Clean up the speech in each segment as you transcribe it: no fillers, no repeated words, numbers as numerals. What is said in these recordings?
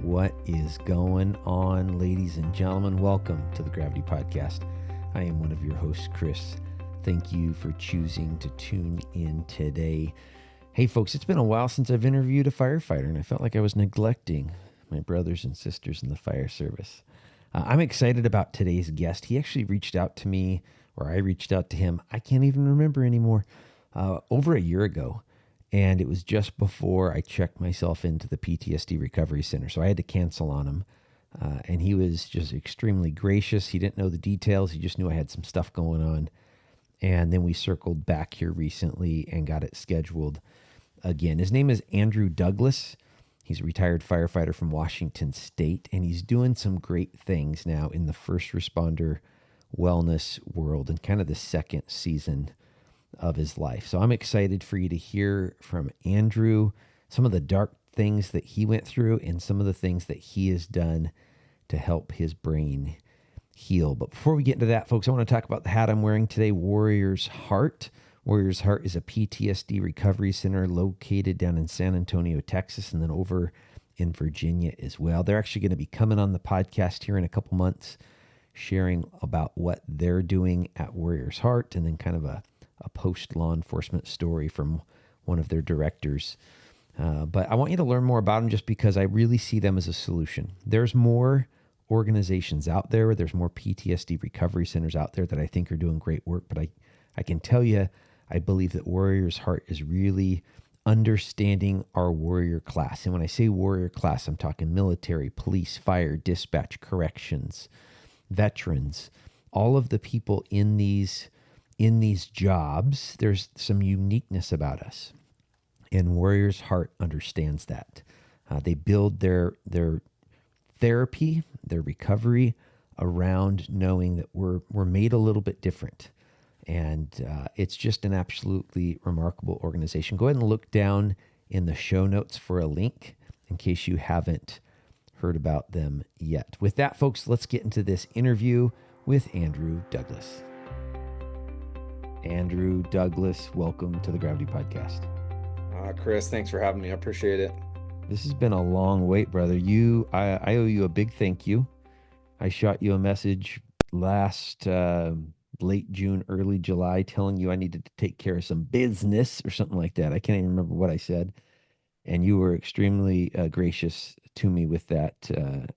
What is going on, ladies and gentlemen? Welcome to the Gravity Podcast. I am one of your hosts, Chris. Thank you for choosing to tune in today. Hey, folks, it's been a while since I've interviewed a firefighter, and I felt like I was neglecting my brothers and sisters in the fire service. I'm excited about today's guest. He actually reached out to me, or I reached out to him. I can't even remember anymore. Over a year ago. And it was just before I checked myself into the PTSD Recovery Center. So I had to cancel on him. And he was just extremely gracious. He didn't know the details. He just knew I had some stuff going on. And then we circled back here recently and got it scheduled again. His name is Andrew Douglas. He's a retired firefighter from Washington State. And he's doing some great things now in the first responder wellness world and kind of the second season of his life. So I'm excited for you to hear from Andrew, some of the dark things that he went through and some of the things that he has done to help his brain heal. But before we get into that, folks, I want to talk about the hat I'm wearing today, Warrior's Heart. Warrior's Heart is a PTSD recovery center located down in San Antonio, Texas, and then over in Virginia as well. They're actually going to be coming on the podcast here in a couple months, sharing about what they're doing at Warrior's Heart and then kind of a post-law enforcement story from one of their directors. But I want you to learn more about them just because I really see them as a solution. There's more organizations out there. There's more PTSD recovery centers out there that I think are doing great work. But I can tell you, I believe that Warrior's Heart is really understanding our warrior class. And when I say warrior class, I'm talking military, police, fire, dispatch, corrections, veterans, all of the people in these jobs. There's some uniqueness about us, and Warrior's Heart understands that. They build their therapy, their recovery around knowing that we're made a little bit different, and it's just an absolutely remarkable organization. Go ahead and look down in the show notes for a link in case you haven't heard about them yet. With that, folks, let's get into this interview with Andrew Douglas. Andrew Douglas, welcome to the Gravity Podcast. Chris, thanks for having me. I appreciate it. This has been a long wait, brother. I owe you a big thank you. I shot you a message last late June, early July, telling you I needed to take care of some business or something like that. I can't even remember what I said. And you were extremely gracious to me with that.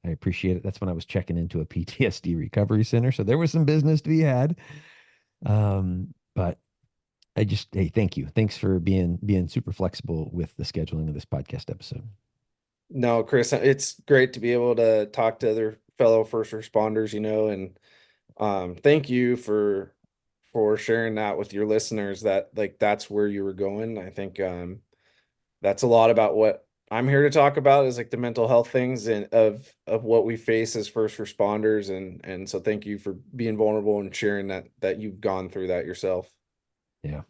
I appreciate it. That's when I was checking into a PTSD recovery center. So there was some business to be had. But hey, thank you. Thanks for being super flexible with the scheduling of this podcast episode. No, Chris, it's great to be able to talk to other fellow first responders, thank you for sharing that with your listeners, that that's where you were going. I think that's a lot about what I'm here to talk about, is like the mental health things and of what we face as first responders, and so thank you for being vulnerable and sharing that you've gone through that yourself. Yeah.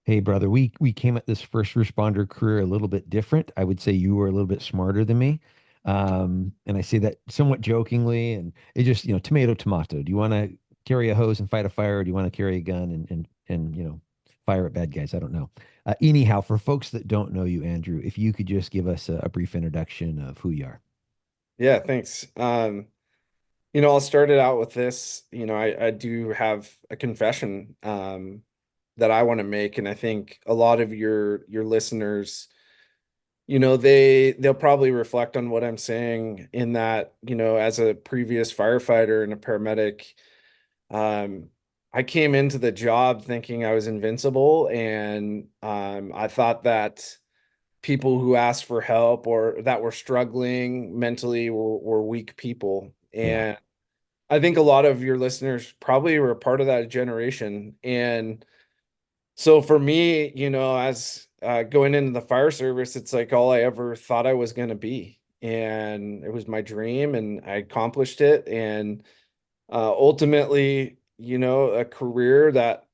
Hey, brother, we came at this first responder career a little bit different. I would say you were a little bit smarter than me. And I say that somewhat jokingly, and it just, tomato, tomato. Do you want to carry a hose and fight a fire, or do you want to carry a gun and fire at bad guys? I don't know. Anyhow, for folks that don't know you, Andrew, if you could just give us a brief introduction of who you are. Yeah, thanks. I'll start it out with this. I do have a confession that I want to make, and I think a lot of your listeners, they'll probably reflect on what I'm saying, in that, as a previous firefighter and a paramedic, I came into the job thinking I was invincible, and I thought that people who asked for help or that were struggling mentally were weak people. Yeah. And I think a lot of your listeners probably were a part of that generation. And so for me, as going into the fire service, it's like all I ever thought I was going to be. And it was my dream, and I accomplished it. And ultimately, a career that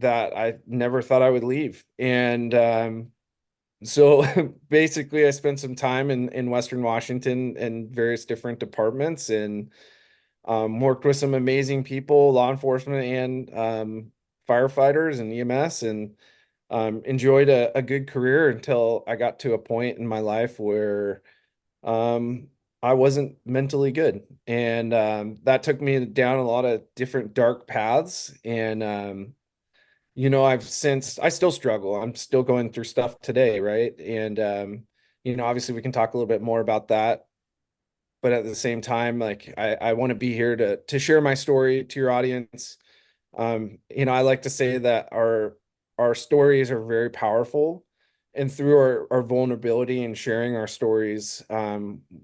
I never thought I would leave. And so basically, I spent some time in Western Washington in various different departments, and worked with some amazing people, law enforcement and firefighters and EMS, and enjoyed a good career until I got to a point in my life where I wasn't mentally good. And that took me down a lot of different dark paths. And I still struggle. I'm still going through stuff today, right? And obviously we can talk a little bit more about that. But at the same time, like I want to be here to share my story to your audience. I like to say that our stories are very powerful, and through our vulnerability and sharing our stories,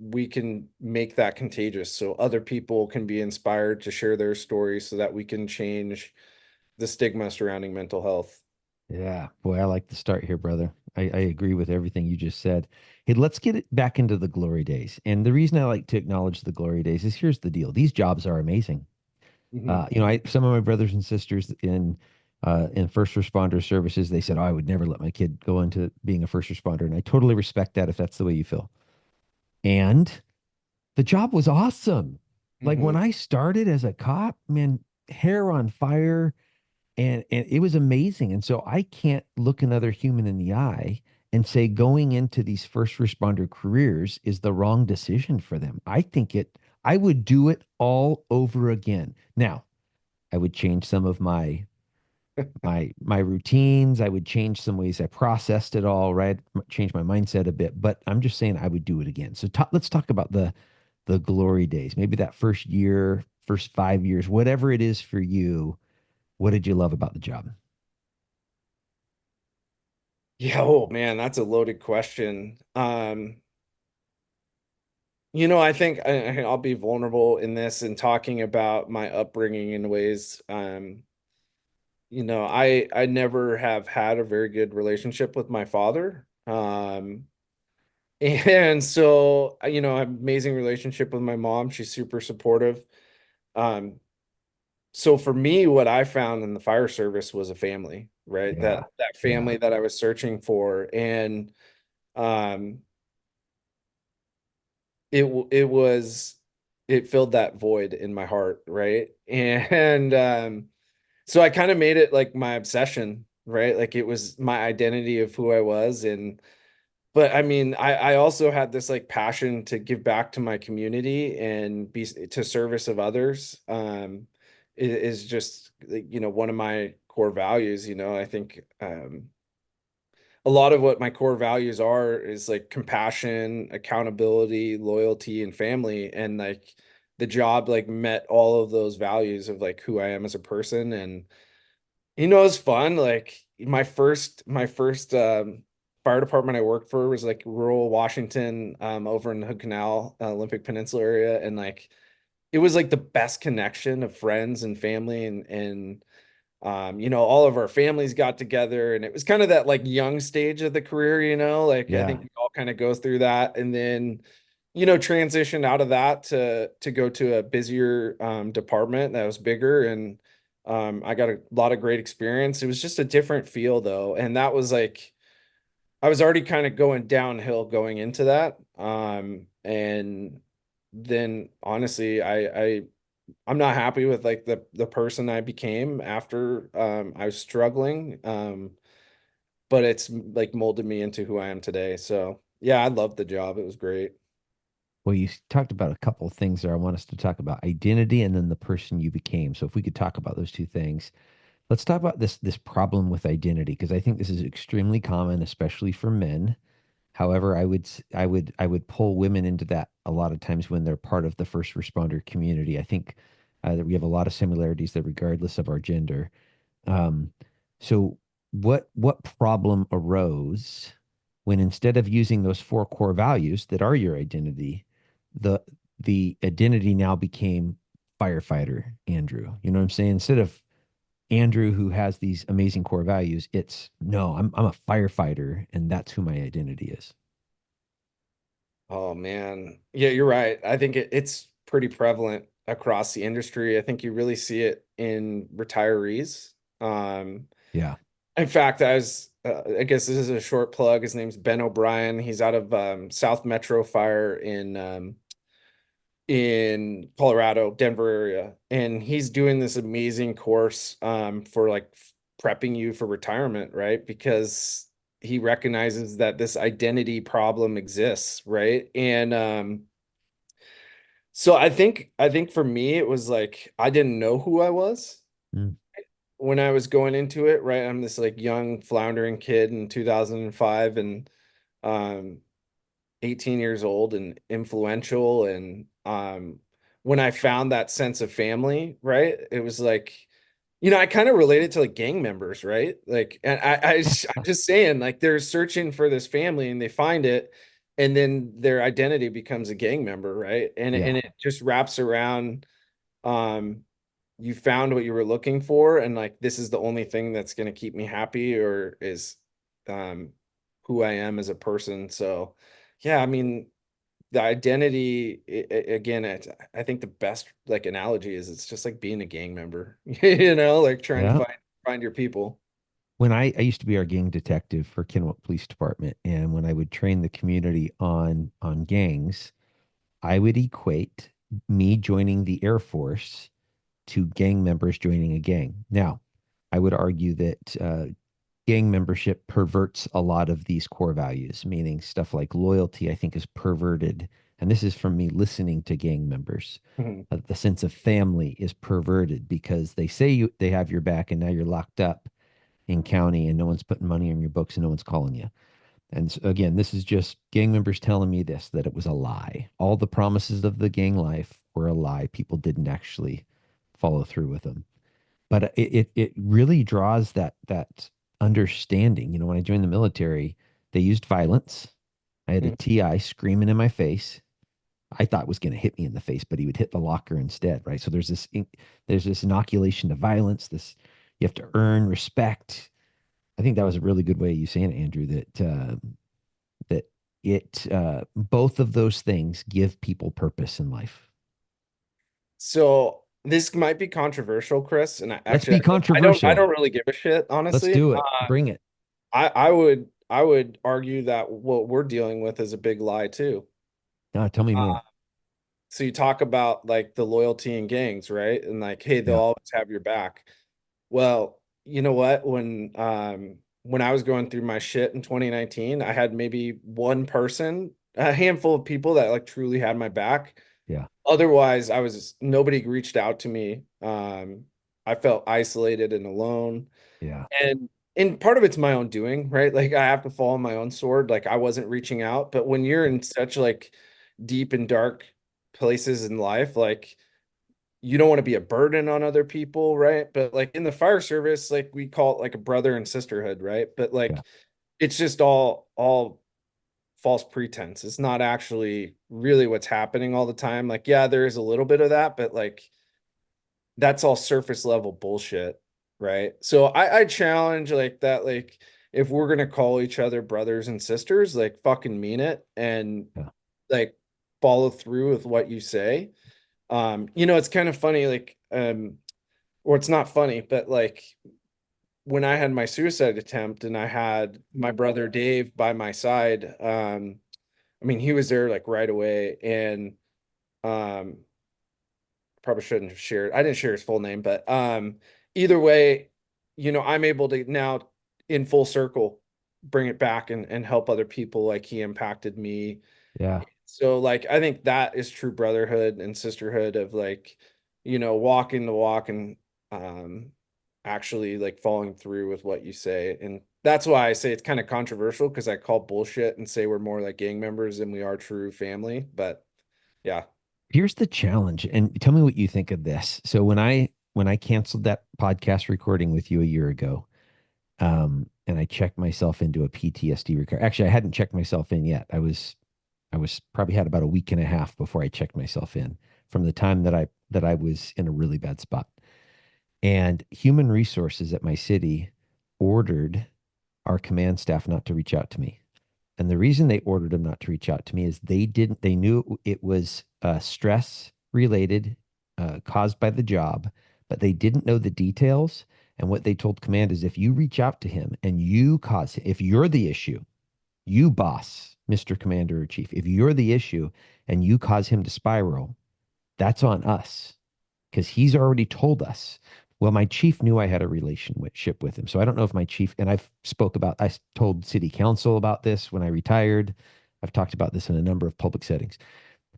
we can make that contagious so other people can be inspired to share their stories so that we can change the stigma surrounding mental health. Yeah, boy, I like the start here, brother. I agree with everything you just said. Hey, let's get it back into the glory days. And the reason I like to acknowledge the glory days is here's the deal. These jobs are amazing. Hmm. I some of my brothers and sisters in first responder services, they said, "Oh, I would never let my kid go into being a first responder." And I totally respect that if that's the way you feel. And the job was awesome. Like when Hmm. I started as a cop, man, hair on fire, and it was amazing. And so I can't look another human in the eye and say going into these first responder careers is the wrong decision for them. I would do it all over again. Now, I would change some of my routines. I would change some ways I processed it all, right? Change my mindset a bit, but I'm just saying I would do it again. So let's talk about the glory days. Maybe that first year, first 5 years, whatever it is for you. What did you love about the job? Yeah, oh man, that's a loaded question. I think I'll be vulnerable in this and talking about my upbringing in ways. I never have had a very good relationship with my father. And so, I have an amazing relationship with my mom. She's super supportive. Um, so for me, what I found in the fire service was a family, right? That Yeah. that Yeah. family that I was searching for. And um it filled that void in my heart, right? And so I kind of made it like my obsession, right? Like it was my identity of who I was. And but I mean, I also had this like passion to give back to my community and be to service of others. Is just like, one of my core values. I think a lot of what my core values are is like compassion, accountability, loyalty, and family. And like the job like met all of those values of like who I am as a person. And it's fun. Like my first fire department I worked for was like rural Washington, over in the Hood Canal, Olympic Peninsula area. And like it was like the best connection of friends and family, and all of our families got together, and it was kind of that like young stage of the career, like I Yeah. think we all kind of go through that, and then transitioned out of that to go to a busier department that was bigger, and I got a lot of great experience. It was just a different feel though, and that was like I was already kind of going downhill going into that, and then honestly I'm not happy with like the person I became after I was struggling. But it's like molded me into who I am today. So yeah, I loved the job. It was great. Well, you talked about a couple of things there. I want us to talk about identity and then the person you became. So if we could talk about those two things. Let's talk about this problem with identity because I think this is extremely common, especially for men. However, I would pull women into that a lot of times when they're part of the first responder community. I think that we have a lot of similarities there, regardless of our gender. Um, so what problem arose when instead of using those four core values that are your identity, the the identity now became firefighter Andrew? You know what I'm saying? Instead of Andrew who has these amazing core values, it's no, I'm a firefighter and that's who my identity is. Oh man. Yeah, you're right. I think it's pretty prevalent across the industry. I think you really see it in retirees. Um, Yeah. in fact, I guess this is a short plug. His name's Ben O'Brien. He's out of South Metro Fire in Colorado, Denver area, and he's doing this amazing course for like prepping you for retirement, right? Because he recognizes that this identity problem exists, right? And So I think for me it was like I didn't know who I was Mm, when I was going into it, right? I'm this like young floundering kid in 2005 and um 18 years old and influential and when I found that sense of family, right? It was like I kind of related to like gang members, right? Like, and I'm just saying, like, they're searching for this family and they find it, and then their identity becomes a gang member, right? And yeah. it just wraps around, um, you found what you were looking for, and like, this is the only thing that's going to keep me happy, or is, um, who I am as a person. So, yeah, I mean, the identity again, I think the best like analogy is it's just like being a gang member, like trying to Yeah. find your people. When I used to be our gang detective for Kennewick Police Department, and when I would train the community on gangs, I would equate me joining the Air Force to gang members joining a gang. Now, I would argue that gang membership perverts a lot of these core values, meaning stuff like loyalty, I think, is perverted. And this is from me listening to gang members. Mhm. The sense of family is perverted because they say they have your back, and now you're locked up in county and no one's putting money on your books and no one's calling you. And so, again, this is just gang members telling me this, that it was a lie. All the promises of the gang life were a lie. People didn't actually follow through with them. But it really draws that understanding. When I joined the military, they used violence. I had a Mhm. TI screaming in my face. I thought was going to hit me in the face, but he would hit the locker instead, right? So there's this inoculation to violence. This you have to earn respect. I think that was a really good way of you saying it, Andrew. That it both of those things give people purpose in life. So this might be controversial, Chris, and Let's actually be I controversial. don't really give a shit, Let's honestly. do it. Bring it. I would argue that what we're dealing with is a big lie too. Tell me Uh, more. so you talk about like the loyalty in gangs, right? And like, hey, they'll Yeah. always have your back. Well, you know what? When I was going through my shit in 2019, I had maybe one person, a handful of people that like truly had my back. Yeah. Otherwise, nobody reached out to me. I felt isolated and alone. Yeah. And part of it's my own doing, right? Like I have to fall on my own sword. Like I wasn't reaching out, but when you're in such like deep and dark places in life, like you don't want to be a burden on other people, right? But like in the fire service, like we call it like a brother and sisterhood, right? But Yeah. like it's just all false pretense. It's not actually really what's happening all the time. Like, yeah, there is a little bit of that, but like that's all surface level bullshit, right? So I challenge like that, like if we're gonna call each other brothers and sisters, like fucking mean it and Yeah. like follow through with what you say. It's kind of funny, like or it's not funny, but like when I had my suicide attempt and I had my brother Dave by my side, I mean he was there like right away and um probably shouldn't have shared. I didn't share his full name, but either way, I'm able to now in full circle bring it back and help other people like he impacted me. Yeah. So like I think that is true brotherhood and sisterhood of like, walking the walk and um actually like following through with what you say. And that's why I say it's kind of controversial because I call bullshit and say we're more like gang members than we are true family. But yeah. Here's the challenge, and tell me what you think of this. So when I canceled that podcast recording with you a year ago, and I checked myself into a PTSD recovery. Actually, I hadn't checked myself in yet. I was probably had about a week and a half before I checked myself in from the time that I was in a really bad spot. And human resources at my city ordered our command staff not to reach out to me. And the reason they ordered them not to reach out to me is they knew it was stress related, caused by the job, but they didn't know the details. And what they told command is if you reach out to him and if you're the issue, you boss, Mr. Commander or Chief, if you're the issue and you cause him to spiral, that's on us because he's already told us. Well, my chief knew I had a relationship with him. So I don't know if my chief, and I told city council about this when I retired. I've talked about this in a number of public settings.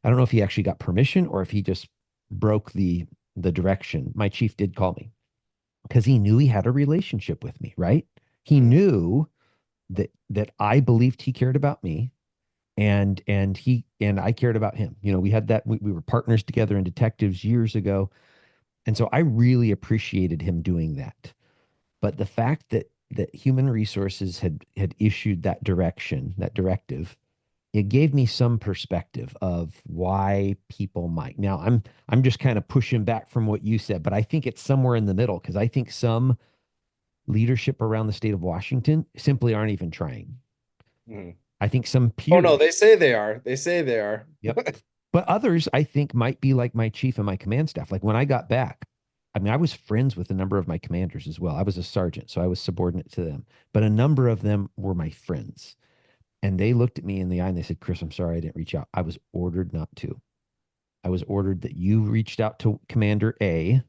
I don't know if he actually got permission or if he just broke the direction. My chief did call me because he knew he had a relationship with me, right? He Mhm. knew that I believed he cared about me, and I cared about him. You know, we had that we were partners together in detectives years ago. And so I really appreciated him doing that. But the fact that human resources had issued that direction, that directive, it gave me some perspective of why people might. Now I'm just kind of pushing back from what you said, but I think it's somewhere in the middle because I think some leadership around the state of Washington simply aren't even trying. Mhm. I think some Oh no, peers, they say they are. They say they are. yep. But others I think might be like my chief and my command staff. Like when I got back, I mean, I was friends with a number of my commanders as well. I was a sergeant, so I was subordinate to them. But a number of them were my friends. And they looked at me in the eye and they said, Chris, I'm sorry I didn't reach out. I was ordered not to. I was ordered that you reached out to Commander A.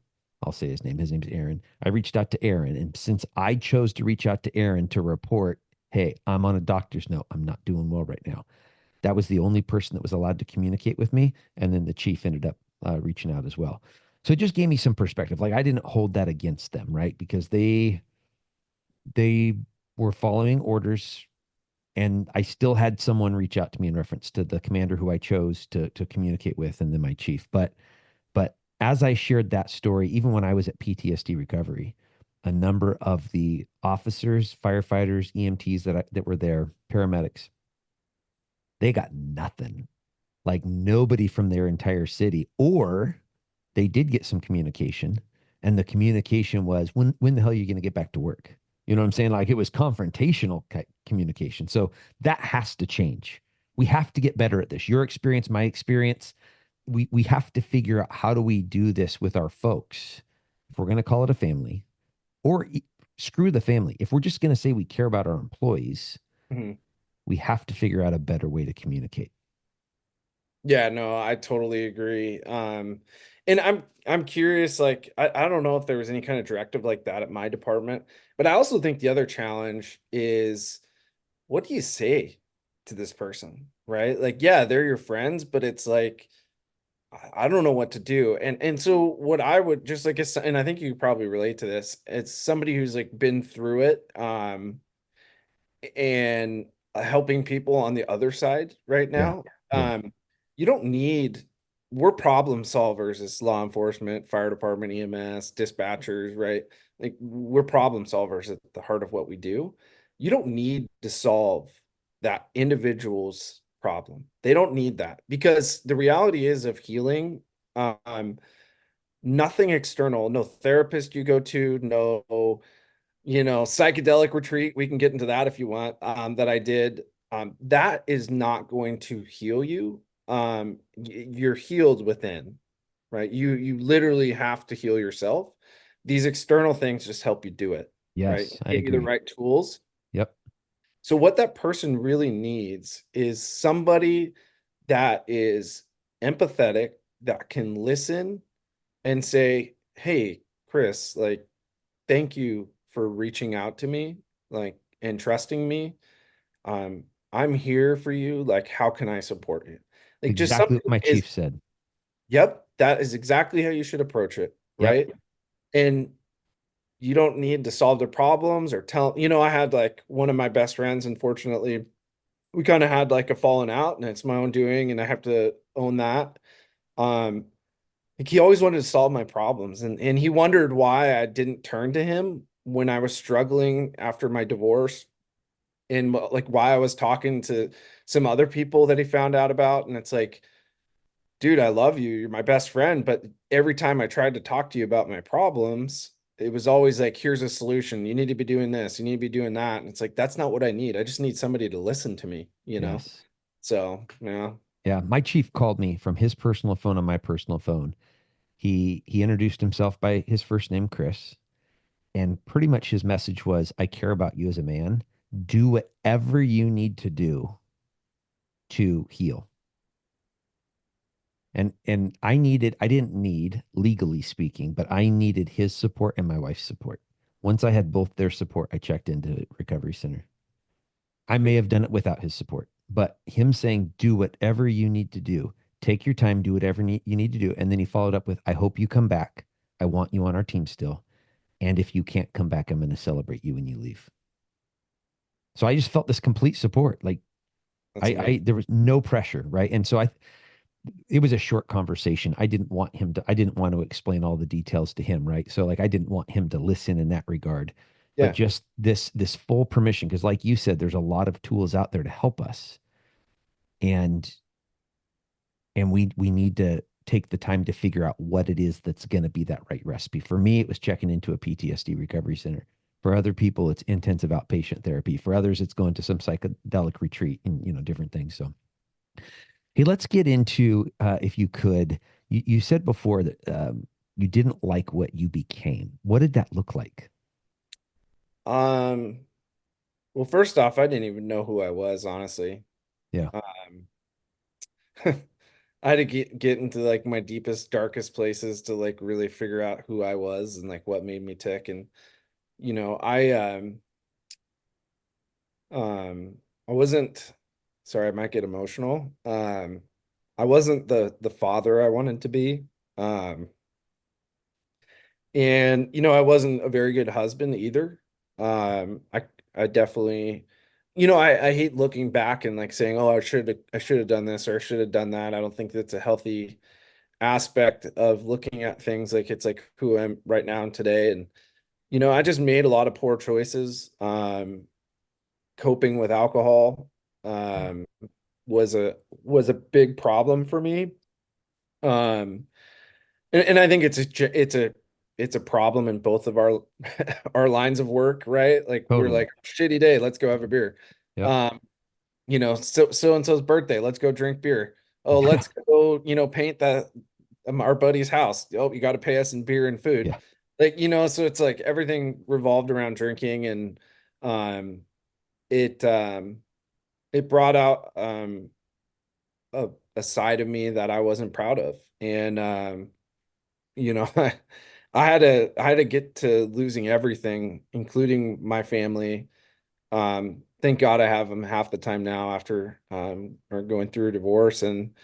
I'll say his name. His name's Aaron. I reached out to Aaron. And since I chose to reach out to Aaron to report, hey, I'm on a doctor's note. I'm not doing well right now. That was the only person that was allowed to communicate with me. And then the chief ended up reaching out as well. So it just gave me some perspective. Like I didn't hold that against them, right? Because they were following orders, and I still had someone reach out to me in reference to the commander who I chose to communicate with, and then my chief. But as I shared that story, even when I was at PTSD recovery, a number of the officers, firefighters, EMTs that were there, paramedics, they got nothing. Like nobody from their entire city, or they did get some communication, and the communication was, when the hell are you going to get back to work? You know what I'm saying? Like it was confrontational communication. So that has to change. We have to get better at this. Your experience, my experience, we have to figure out how do we do this with our folks. If we're going to call it a family, or screw the family. If we're just going to say we care about our employees, Mhm. we have to figure out a better way to communicate. Yeah, no, I totally agree. And I'm curious, like I don't know if there was any kind of directive like that at my department, but I also think the other challenge is what do you say to this person, right? Like, yeah, they're your friends, but it's like I don't know what to do. And so what I would just like, and I think you probably relate to this. It's somebody who's like been through it. And helping people on the other side right Yeah. now. Yeah. You don't need, we're problem solvers as law enforcement, fire department, EMS, dispatchers, right? Like we're problem solvers at the heart of what we do. You don't need to solve that individual's problem. They don't need that because the reality is of healing, nothing external, no therapist you go to, no psychedelic retreat. We can get into that if you want. That I did. That is not going to heal you. You're healed within, right? You literally have to heal yourself. These external things just help you do it, right? Yes, I Give you the agree. right tools. Yep. So what that person really needs is somebody that is empathetic, that can listen and say, "Hey, Chris, like thank you for reaching out to me, like, and trusting me. I'm here for you. Like, how can I support you? Like, just Exactly something what my is, chief said. yep, that is exactly how you should approach it, Yep. right? And you don't need to solve their problems or tell, I had like one of my best friends, unfortunately, we kind of had like a falling out and it's my own doing, and I have to own that. Um, like he always wanted to solve my problems, and he wondered why I didn't turn to him when I was struggling after my divorce, and like why I was talking to some other people that he found out about. And it's like, dude, I love you. You're my best friend. But every time I tried to talk to you about my problems, it was always like, here's a solution. You need to be doing this. You need to be doing that. And it's like, that's not what I need. I just need somebody to listen to me. Yes. So, yeah. Yeah. My chief called me from his personal phone on my personal phone. He introduced himself by his first name, Chris, and pretty much his message was, I care about you as a man. Do whatever you need to do to heal. And I didn't need, legally speaking, but I needed his support and my wife's support. Once I had both their support, I checked into recovery center. I may have done it without his support, but him saying, do whatever you need to do. Take your time, do whatever you need to do. And then he followed up with, I hope you come back. I want you on our team still. And if you can't come back, I'm going to celebrate you when you leave. So I just felt this complete support. Like That's amazing. there was no pressure. Right. And so it was a short conversation. I didn't want to explain all the details to him. Right. So like, I didn't want him to listen in that regard, but Yeah. just this full permission. Cause like you said, there's a lot of tools out there to help us. And we need to take the time to figure out what it is that's going to be that right recipe. For me, it was checking into a PTSD recovery center. For other people, it's intensive outpatient therapy. For others, it's going to some psychedelic retreat and different things. So, hey, let's get into if you could. You said before that you didn't like what you became. What did that look like? Um, well, first off, I didn't even know who I was, honestly. Yeah, Um, I had to get into like my deepest, darkest places to like really figure out who I was and like what made me tick. And I um I wasn't sorry, I might get emotional. I wasn't the father I wanted to be. Um and I wasn't a very good husband either. I definitely I hate looking back and like saying, "Oh, I should have done this or I should have done that." I don't think that's a healthy aspect of looking at things. Like it's like who I'm right now and today. And I just made a lot of poor choices. Coping with alcohol yeah, um was a big problem for me. Um and I think it's a problem in both of our our lines of work, right? Like we're totally. like, shitty day, let's go have a beer. Yep. Um, so and so's birthday, let's go drink beer. Oh, let's go, paint that our buddy's house. Oh, you got to pay us in beer and food. Yeah. Like, so it's like everything revolved around drinking. And um it it brought out a side of me that I wasn't proud of. And I had to get to losing everything, including my family. Thank God I have them half the time now after or going through a divorce. And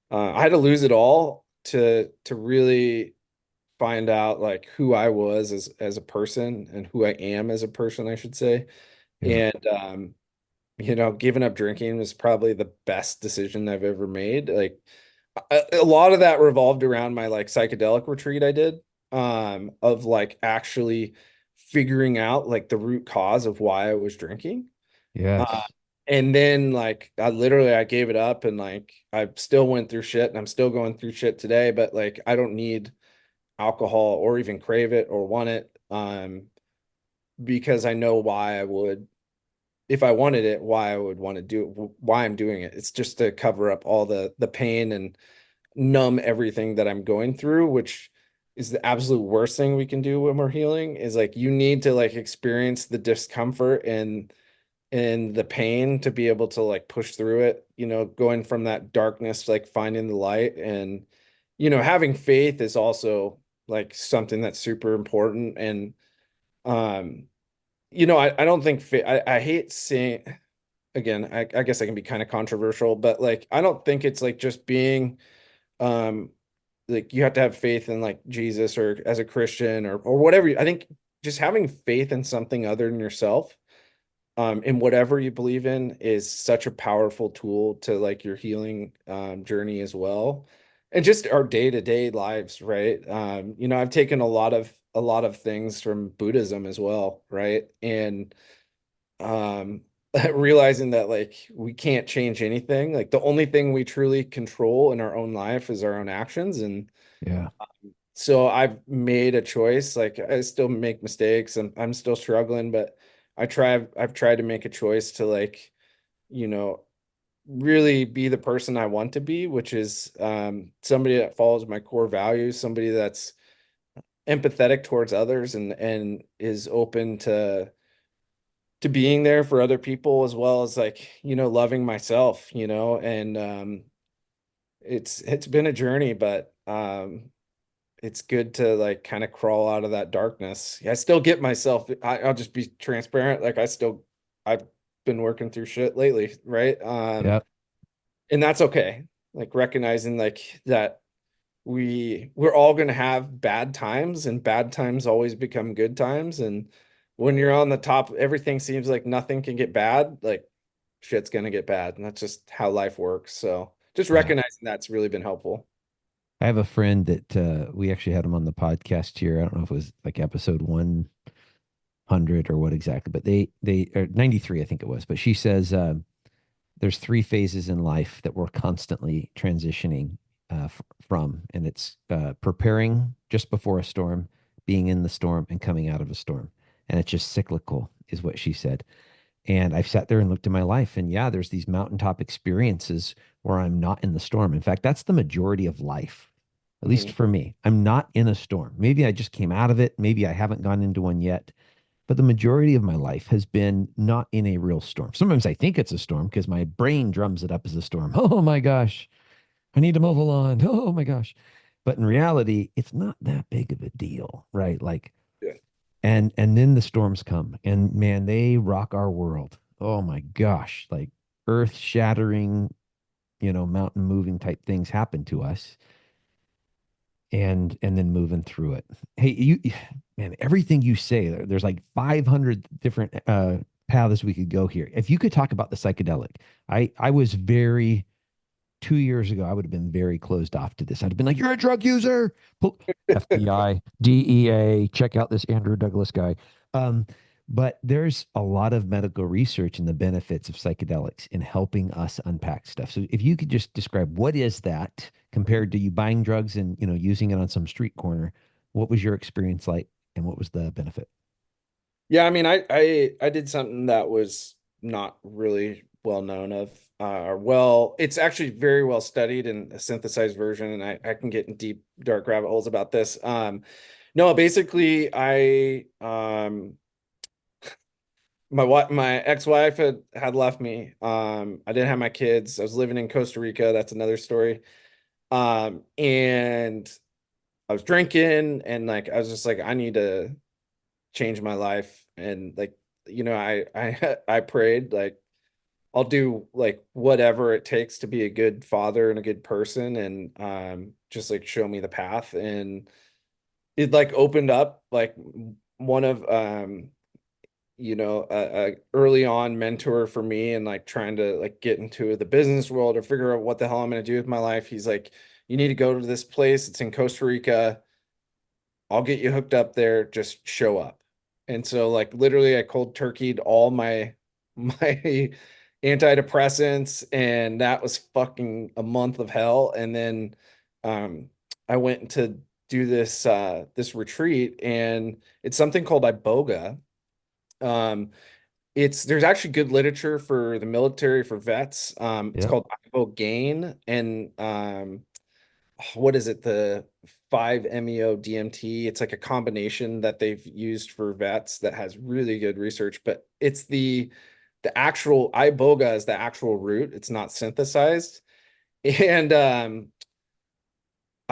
I had to lose it all to really find out like who I was as a person and who I am as a person, I should say. Yeah. And giving up drinking was probably the best decision I've ever made. Like a lot of that revolved around my like psychedelic retreat I did, of like actually figuring out like the root cause of why I was drinking. Uh, Yes. and then like I gave it up, and like I still went through shit and I'm still going through shit today, but like I don't need alcohol or even crave it or want it, because I know why I would, if I wanted it, why I would want to do it, why I'm doing it. It's just to cover up all the pain and numb everything that I'm going through, which is the absolute worst thing we can do when we're healing. Is like you need to like experience the discomfort and the pain to be able to like push through it, going from that darkness, like finding the light. And having faith is also like something that's super important. And um I don't think I hate saying, again, I guess I can be kind of controversial, but like I don't think it's like just being um like you have to have faith in like Jesus or as a Christian or whatever. I think just having faith in something other than yourself, in whatever you believe in, is such a powerful tool to like your healing journey as well. And just our day-to-day lives, right? I've taken a lot of things from Buddhism as well, right? And um realizing that like we can't change anything. Like the only thing we truly control in our own life is our own actions. And Yeah. so I've made a choice. Like I still make mistakes and I'm still struggling, but I've tried to make a choice to like, you know, really be the person I want to be, which is somebody that follows my core values, somebody that's empathetic towards others and is open to being there for other people, as well as like, loving myself, and it's been a journey, but it's good to like kind of crawl out of that darkness. I still get myself, I'll just be transparent. Like I've been working through shit lately, right? Yep. And that's okay. like recognizing like that we're all going to have bad times, and bad times always become good times. And when you're on the top, everything seems like nothing can get bad. Like shit's going to get bad. And that's just how life works. So just Yeah. recognizing that's really been helpful. I have a friend that we actually had him on the podcast here. I don't know if it was like episode 100 or what exactly, but they or 93, I think it was. But she says there's three phases in life that we're constantly transitioning from, and it's preparing just before a storm, being in the storm, and coming out of a storm. And it's just cyclical, is what she said. And I've sat there and looked at my life, and yeah, there's these mountaintop experiences where I'm not in the storm. In fact, that's the majority of life, at least Mhm. for me. I'm not in a storm. Maybe I just came out of it. Maybe I haven't gone into one yet. But the majority of my life has been not in a real storm. Sometimes I think it's a storm because my brain drums it up as a storm. Oh my gosh, I need to mow the lawn. Oh my gosh. But in reality, it's not that big of a deal, right? Like, Yeah. and then the storms come, and man, they rock our world. Oh my gosh, like earth shattering, mountain moving type things happen to us, and then moving through it. Hey, man, everything you say, there's like 500 different paths we could go here. If you could talk about the psychedelic, I was very 2 years ago, I would have been very closed off to this. I'd have been like, "You're a drug user." FBI, DEA, check out this Andrew Douglas guy. Um, but there's a lot of medical research in the benefits of psychedelics in helping us unpack stuff. So if you could just describe what is that compared to you buying drugs and using it on some street corner, what was your experience like, and what was the benefit? Yeah, I mean, I did something that was not really well known of, or well, it's actually very well studied in a synthesized version, and I can get in deep dark rabbit holes about this. No, basically, my ex-wife had left me. I didn't have my kids. I was living in Costa Rica. That's another story. And I was drinking, and like I was just like, I need to change my life. And like, I prayed like I'll do like whatever it takes to be a good father and a good person, and just like show me the path. And it like opened up like one of a early on mentor for me, and like trying to like get into the business world or figure out what the hell I'm going to do with my life. He's like, you need to go to this place, it's in Costa Rica, I'll get you hooked up there. Just show up. And so like literally I cold turkeyed all my antidepressants, and that was fucking a month of hell. And then I went to do this retreat, and it's something called iboga. Um there's actually good literature for the military, for vets. It's Yep. called ibogaine, and what is it, the 5-MeO DMT. It's like a combination that they've used for vets that has really good research, but it's the actual iboga is the actual root. It's not synthesized. And I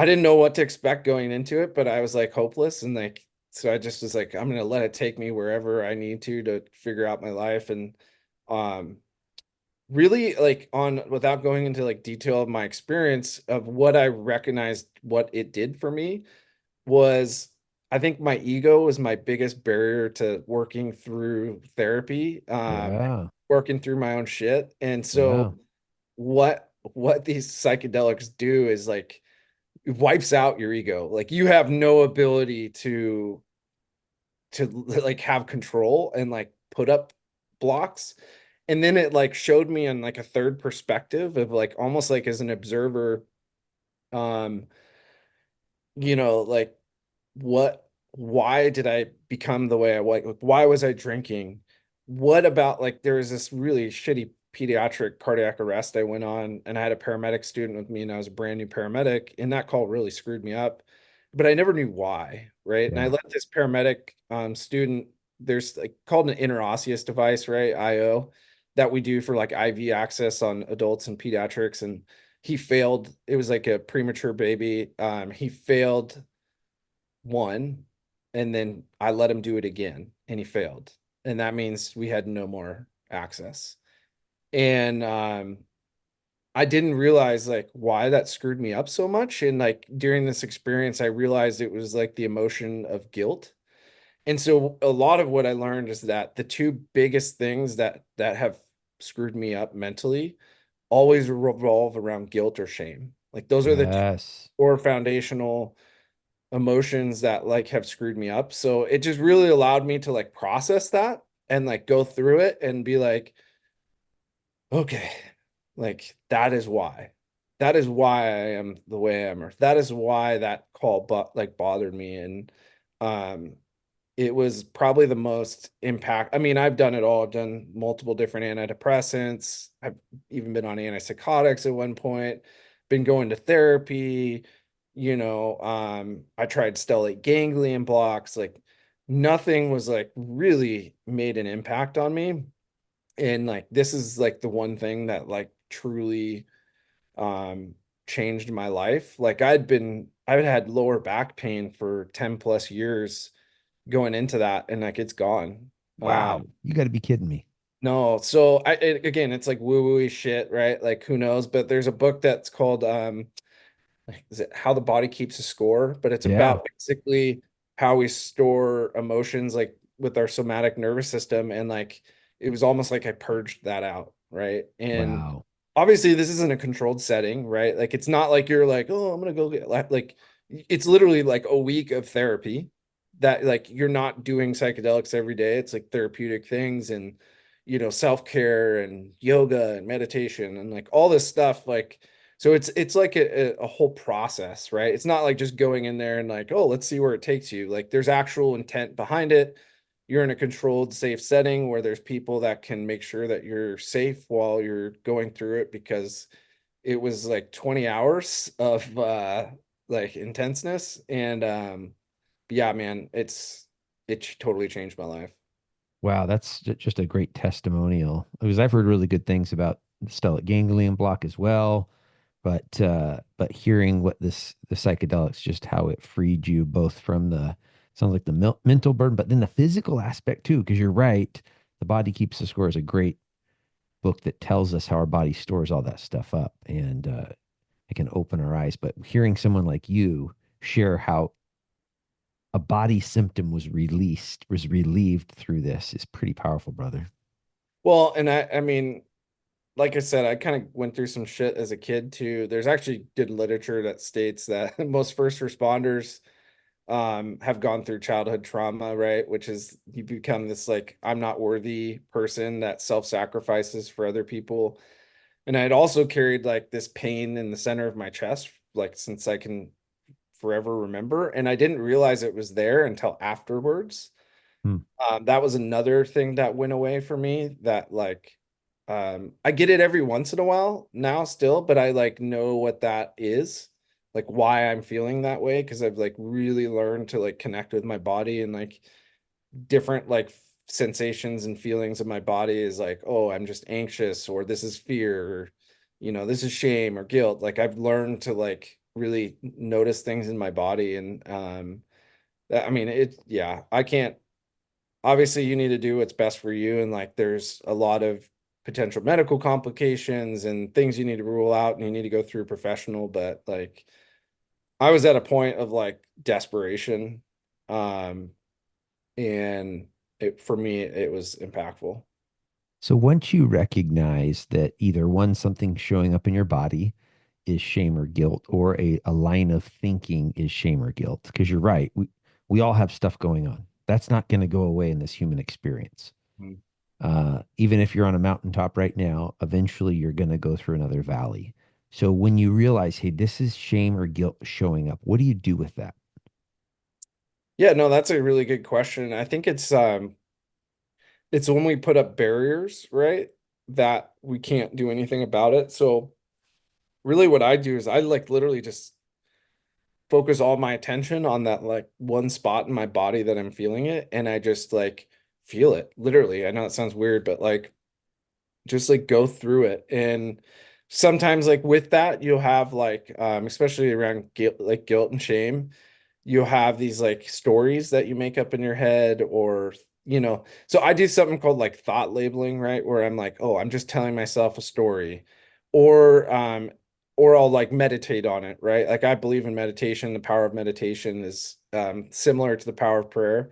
didn't know what to expect going into it, but I was like hopeless, and like so I just was like, I'm gonna let it take me wherever I need to figure out my life. And um really, like, on without going into like detail of my experience, of what I recognized what it did for me was, I think my ego was my biggest barrier to working through therapy, Yeah. working through my own shit. And Yeah. so what these psychedelics do is like it wipes out your ego. Like you have no ability to like have control and like put up blocks. And then it like showed me on like a third perspective of like almost like as an observer, um like why did I become the way I was? Like, why was I drinking? What about, like, there was this really shitty pediatric cardiac arrest I went on, and I had a paramedic student with me, and I was a brand new paramedic, and that call really screwed me up. But I never knew why, right? And I Yeah. let this paramedic student, there's like called an interosseous device, right? IO, that we do for like IV access on adults and pediatrics. And he failed. It was like a premature baby. He failed one, and then I let him do it again, and he failed. And that means we had no more access. And I didn't realize like why that screwed me up so much. And like during this experience, I realized it was like the emotion of guilt. And so a lot of what I learned is that the two biggest things that have screwed me up mentally always revolve around guilt or shame. Like those are the two Yes. core foundational emotions that like have screwed me up. So it just really allowed me to like process that and like go through it and be like, okay, like that is why. That is why I am the way I am, or that is why that call but like bothered me. And um it was probably the most impact. I mean, I've done it all. I've done multiple different antidepressants. I've even been on antipsychotics at one point, been going to therapy, I tried stellate ganglion blocks, like nothing was like really made an impact on me. And like this is like the one thing that like truly um changed my life. Like I've had lower back pain for 10 plus years going into that, and like it's gone. Wow. You got to be kidding me. No, so again, it's like woo-woo shit, right? Like who knows? But there's a book that's called like, is it How the Body Keeps a Score? But it's Yeah. about basically how we store emotions like with our somatic nervous system. And like it was almost like I purged that out, right? And Wow. obviously this isn't a controlled setting, right? Like it's not like you're like, oh, I'm gonna go get like it's literally like a week of therapy that like you're not doing psychedelics every day. It's like therapeutic things and self-care and yoga and meditation and like all this stuff. Like so it's like a whole process, right? It's not like just going in there and like, oh, let's see where it takes you. Like there's actual intent behind it. You're in a controlled, safe setting where there's people that can make sure that you're safe while you're going through it, because it was like 20 hours of like intenseness. And yeah, man, it totally changed my life. Wow, that's just a great testimonial. Because I've heard really good things about the stellate ganglion block as well, but hearing what the psychedelics, just how it freed you both from the sounds like the mental burden, but then the physical aspect too. Because you're right, the body keeps the score is a great book that tells us how our body stores all that stuff up, and it can open our eyes. But hearing someone like you share how a body symptom was relieved through this is pretty powerful, brother. Well, and I mean, like I said, I kind of went through some shit as a kid too. There's actually good literature that states that most first responders have gone through childhood trauma, right? Which is you become this like I'm not worthy person that self-sacrifices for other people. And I had also carried like this pain in the center of my chest, like since I can forever remember. And I didn't realize it was there until afterwards. Hmm. That was another thing that went away for me, that like I get it every once in a while now still, but I like know what that is, like why I'm feeling that way, because I've like really learned to like connect with my body and like different like sensations and feelings of my body is like, oh, I'm just anxious, or this is fear, or this is shame or guilt. Like I've learned to like really notice things in my body. And I mean it, yeah, I can't, obviously you need to do what's best for you, and like there's a lot of potential medical complications and things you need to rule out and you need to go through professional. But like I was at a point of like desperation, um and for me it was impactful. So once you recognize that either one, something showing up in your body is shame or guilt, or a line of thinking is shame or guilt, because you're right, we all have stuff going on. That's not going to go away in this human experience. Mhm. Even if you're on a mountaintop right now, eventually you're going to go through another valley. So when you realize, hey, this is shame or guilt showing up, what do you do with that? Yeah, no, that's a really good question. I think it's when we put up barriers, right, that we can't do anything about it. So really what I do is I like literally just focus all my attention on that like one spot in my body that I'm feeling it, and I just like feel it literally. I know it sounds weird, but like just like go through it. And sometimes like with that you'll have like especially around guilt and shame, you'll have these like stories that you make up in your head, or so I do something called like thought labeling, right, where I'm like, oh, I'm just telling myself a story, or I'll like meditate on it, right? Like I believe in meditation. The power of meditation is similar to the power of prayer.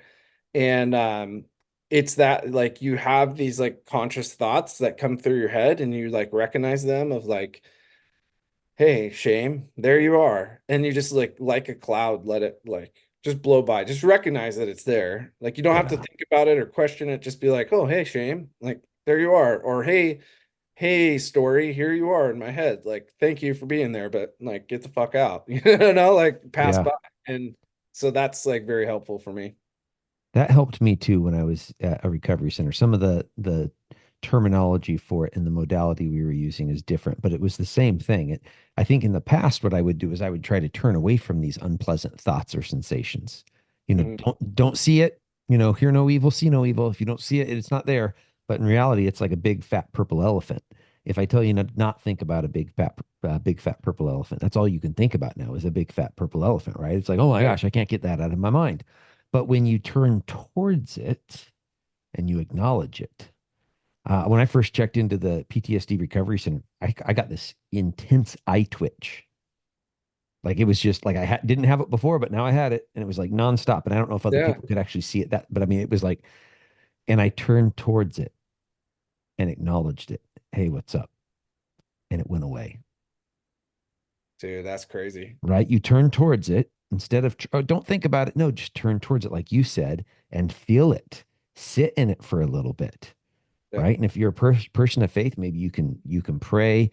And it's that like you have these like conscious thoughts that come through your head and you like recognize them of like, hey, shame, there you are. And you just like a cloud, let it like just blow by. Just recognize that it's there. Like you don't have to Yeah. think about it or question it. Just be like, oh, hey, shame, like there you are. Or hey, story, here you are in my head. Like, thank you for being there, but like get the fuck out. You know, like pass Yeah. by. And so that's like very helpful for me. That helped me too when I was at a recovery center. Some of the terminology for it and the modality we were using is different, but it was the same thing. I think in the past, what I would do is I would try to turn away from these unpleasant thoughts or sensations. You know, Mhm. don't see it. You know, hear no evil, see no evil. If you don't see it, it's not there. But in reality, it's like a big fat purple elephant. If I tell you not think about a big fat purple elephant, that's all you can think about now is a big fat purple elephant, right? It's like, oh my Yeah. gosh, I can't get that out of my mind. But when you turn towards it and you acknowledge it, when I first checked into the PTSD recovery center, I got this intense eye twitch. Like it was just like didn't have it before, but now I had it, and it was like nonstop. And I don't know if other Yeah. people could actually see it but I mean, it was like, and I turned towards it and acknowledged it. Hey, what's up? And it went away. Dude, that's crazy. Right? You turn towards it instead of, oh, don't think about it. No, just turn towards it, like you said, and feel it. Sit in it for a little bit. Yeah. Right? And if you're a person of faith, maybe you can pray,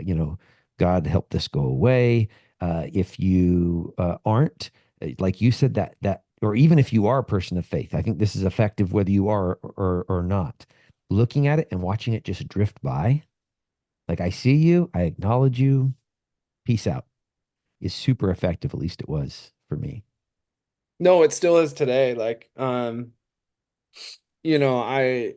you know, God help this go away. If you aren't, like you said, or even if you are a person of faith, I think this is effective whether you are or not. Looking at it and watching it just drift by, like I see you, I acknowledge you, peace out, is super effective. At least it was for me. No, it still is today. Like, you know, I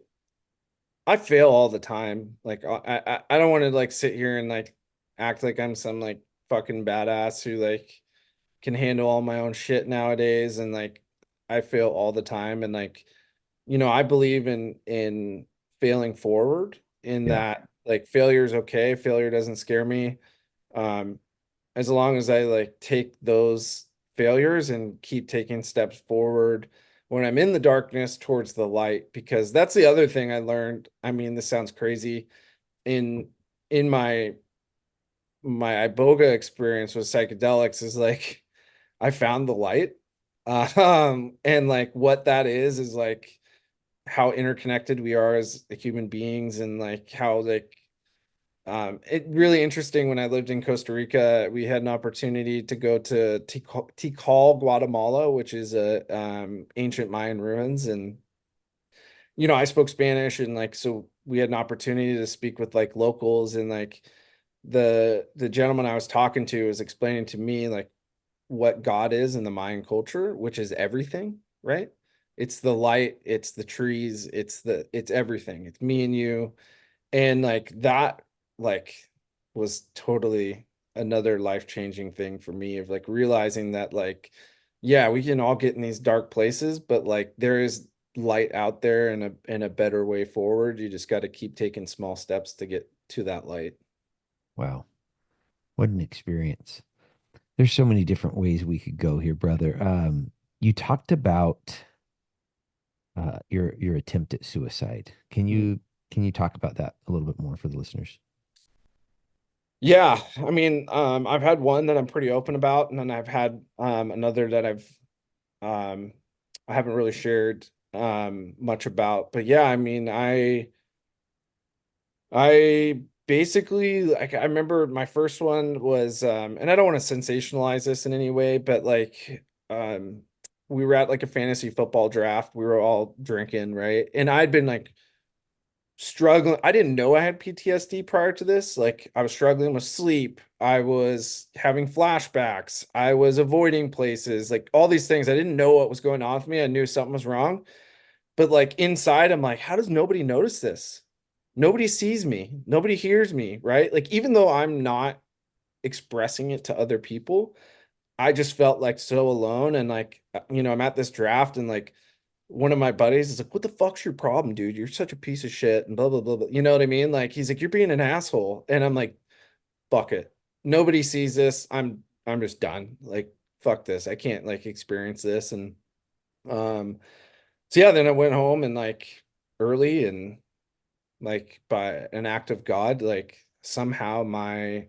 fail all the time. Like I don't want to like sit here and like act like I'm some like fucking badass who like can handle all my own shit nowadays and like I fail all the time and like you know, I believe in failing forward in Yeah. that like failure is okay. Failure doesn't scare me. Um as long as I like take those failures and keep taking steps forward when I'm in the darkness towards the light, because that's the other thing I learned. I mean, this sounds crazy in in my iboga experience with psychedelics is like I found the light. And like what that is like how interconnected we are as human beings and like how like it really interesting when I lived in Costa Rica, we had an opportunity to go to Tikal, Guatemala, which is a ancient Mayan ruins. And you know, I spoke Spanish and like so we had an opportunity to speak with like locals and like the gentleman I was talking to was explaining to me like what God is in the Mayan culture, which is everything, right? It's the light, it's the trees, it's everything. It's me and you and like that like was totally another life-changing thing for me of like realizing that like yeah, we can all get in these dark places, but like there is light out there and a better way forward. You just got to keep taking small steps to get to that light. Wow. What an experience. There's so many different ways we could go here, brother. You talked about your attempt at suicide. Can you talk about that a little bit more for the listeners? Yeah, I mean, I've had one that I'm pretty open about, and then I've had another that um I haven't really shared much about. But yeah, I mean, I basically like I remember my first one was and I don't want to sensationalize this in any way, but like we were at like a fantasy football draft. We were all drinking, right? And I'd been like struggling. I didn't know I had PTSD prior to this. Like I was struggling with sleep. I was having flashbacks. I was avoiding places, like all these things. I didn't know what was going on with me. I knew something was wrong. But like inside, I'm like, how does nobody notice this? Nobody sees me. Nobody hears me, right? Like even though I'm not expressing it to other people, I just felt like so alone and like you know, I'm at this draft and like one of my buddies is like, what the fuck's your problem, dude? You're such a piece of shit and blah blah blah blah. You know what I mean? Like he's like, you're being an asshole. And I'm like, fuck it. Nobody sees this. I'm just done. Like, fuck this. I can't like experience this. And um so yeah, then I went home and like early and like by an act of God, like somehow my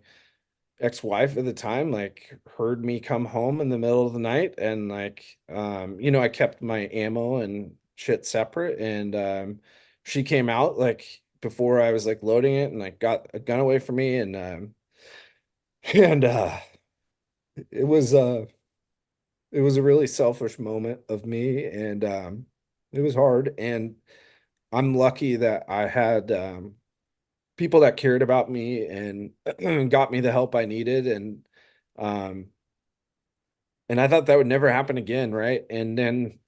ex-wife at the time like heard me come home in the middle of the night and like I kept my ammo and shit separate and she came out like before I was like loading it and like got a gun away from me and and it was uh it was a really selfish moment of me and it was hard and I'm lucky that I had people that cared about me and got me the help I needed um and I thought that would never happen again, right? And then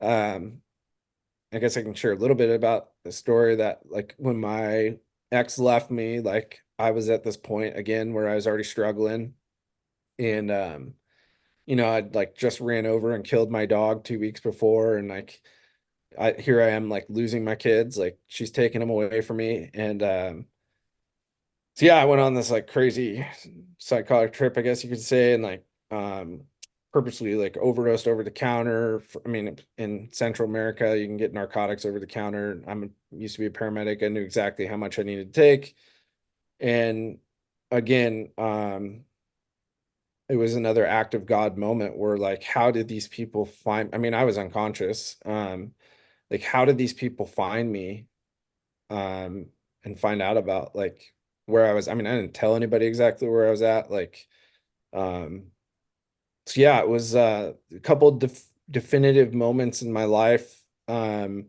um I guess I can share a little bit about the story that like when my ex left me, like I was at this point again where I was already struggling and I'd like just ran over and killed my dog 2 weeks before and like I am like losing my kids, like she's taking them away from me and so yeah, I went on this like crazy psychotic trip, I guess you could say, and like purposely like overdosed over the counter. I mean, in Central America, you can get narcotics over the counter. Used to be a paramedic. I knew exactly how much I needed to take. And again, it was another act of God moment where like, how did these people find, I mean, I was unconscious. Like how did these people find me? um and find out about like where I was. I mean, I didn't tell anybody exactly where I was at. Like, um, so yeah, it was a couple definitive moments in my life. That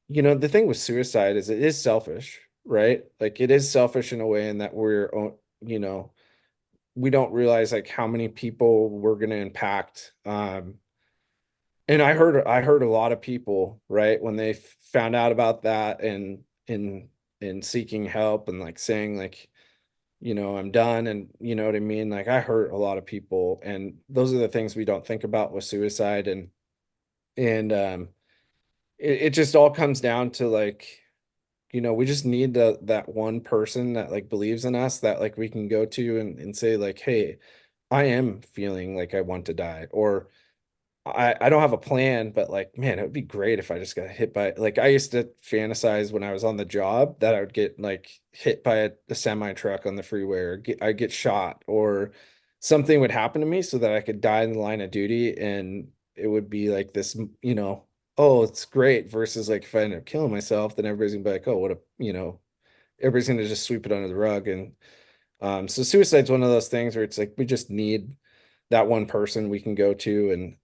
the thing with suicide is it is selfish, right? Like it is selfish in a way in that you know, we don't realize like how many people we're gonna impact. And I heard a lot of people, right, when they found out about that and in seeking help and like saying like, I'm done and you know what I mean? Like I hurt a lot of people and those are the things we don't think about with suicide and it just all comes down to like, we just need that one person that like believes in us that like we can go to and say like, hey, I am feeling like I want to die or I don't have a plan, but like, man, it would be great if I just got hit by like I used to fantasize when I was on the job that I would get like hit by a semi truck on the freeway or I'd get shot or something would happen to me so that I could die in the line of duty and it would be like this, oh, it's great versus like if I end up killing myself, then everybody's gonna be like, oh, everybody's gonna just sweep it under the rug. And so suicide's one of those things where it's like we just need that one person we can go to and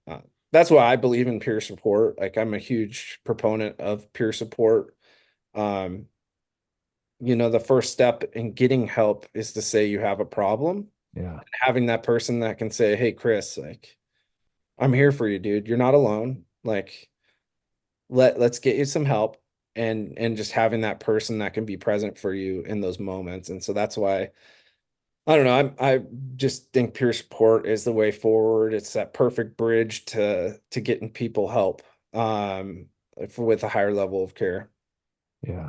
that's why I believe in peer support. Like I'm a huge proponent of peer support. um the first step in getting help is to say you have a problem Yeah. and having that person that can say, hey Chris, like I'm here for you, dude, you're not alone, like let's get you some help and just having that person that can be present for you in those moments. And so that's why I don't know. I just think peer support is the way forward. It's that perfect bridge to getting people help um with a higher level of care. Yeah.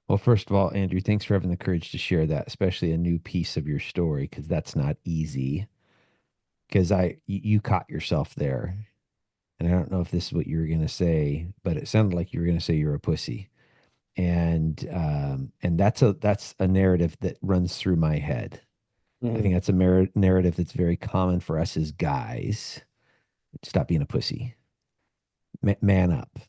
Well, first of all, Andrew, thanks for having the courage to share that, especially a new piece of your story, because that's not easy. Because you caught yourself there. And I don't know if this is what you were going to say, but it sounded like you were going to say you're a pussy. And that's a narrative that runs through my head. I think Mhm. that's a narrative that's very common for us as guys. Stop being a pussy. Man up.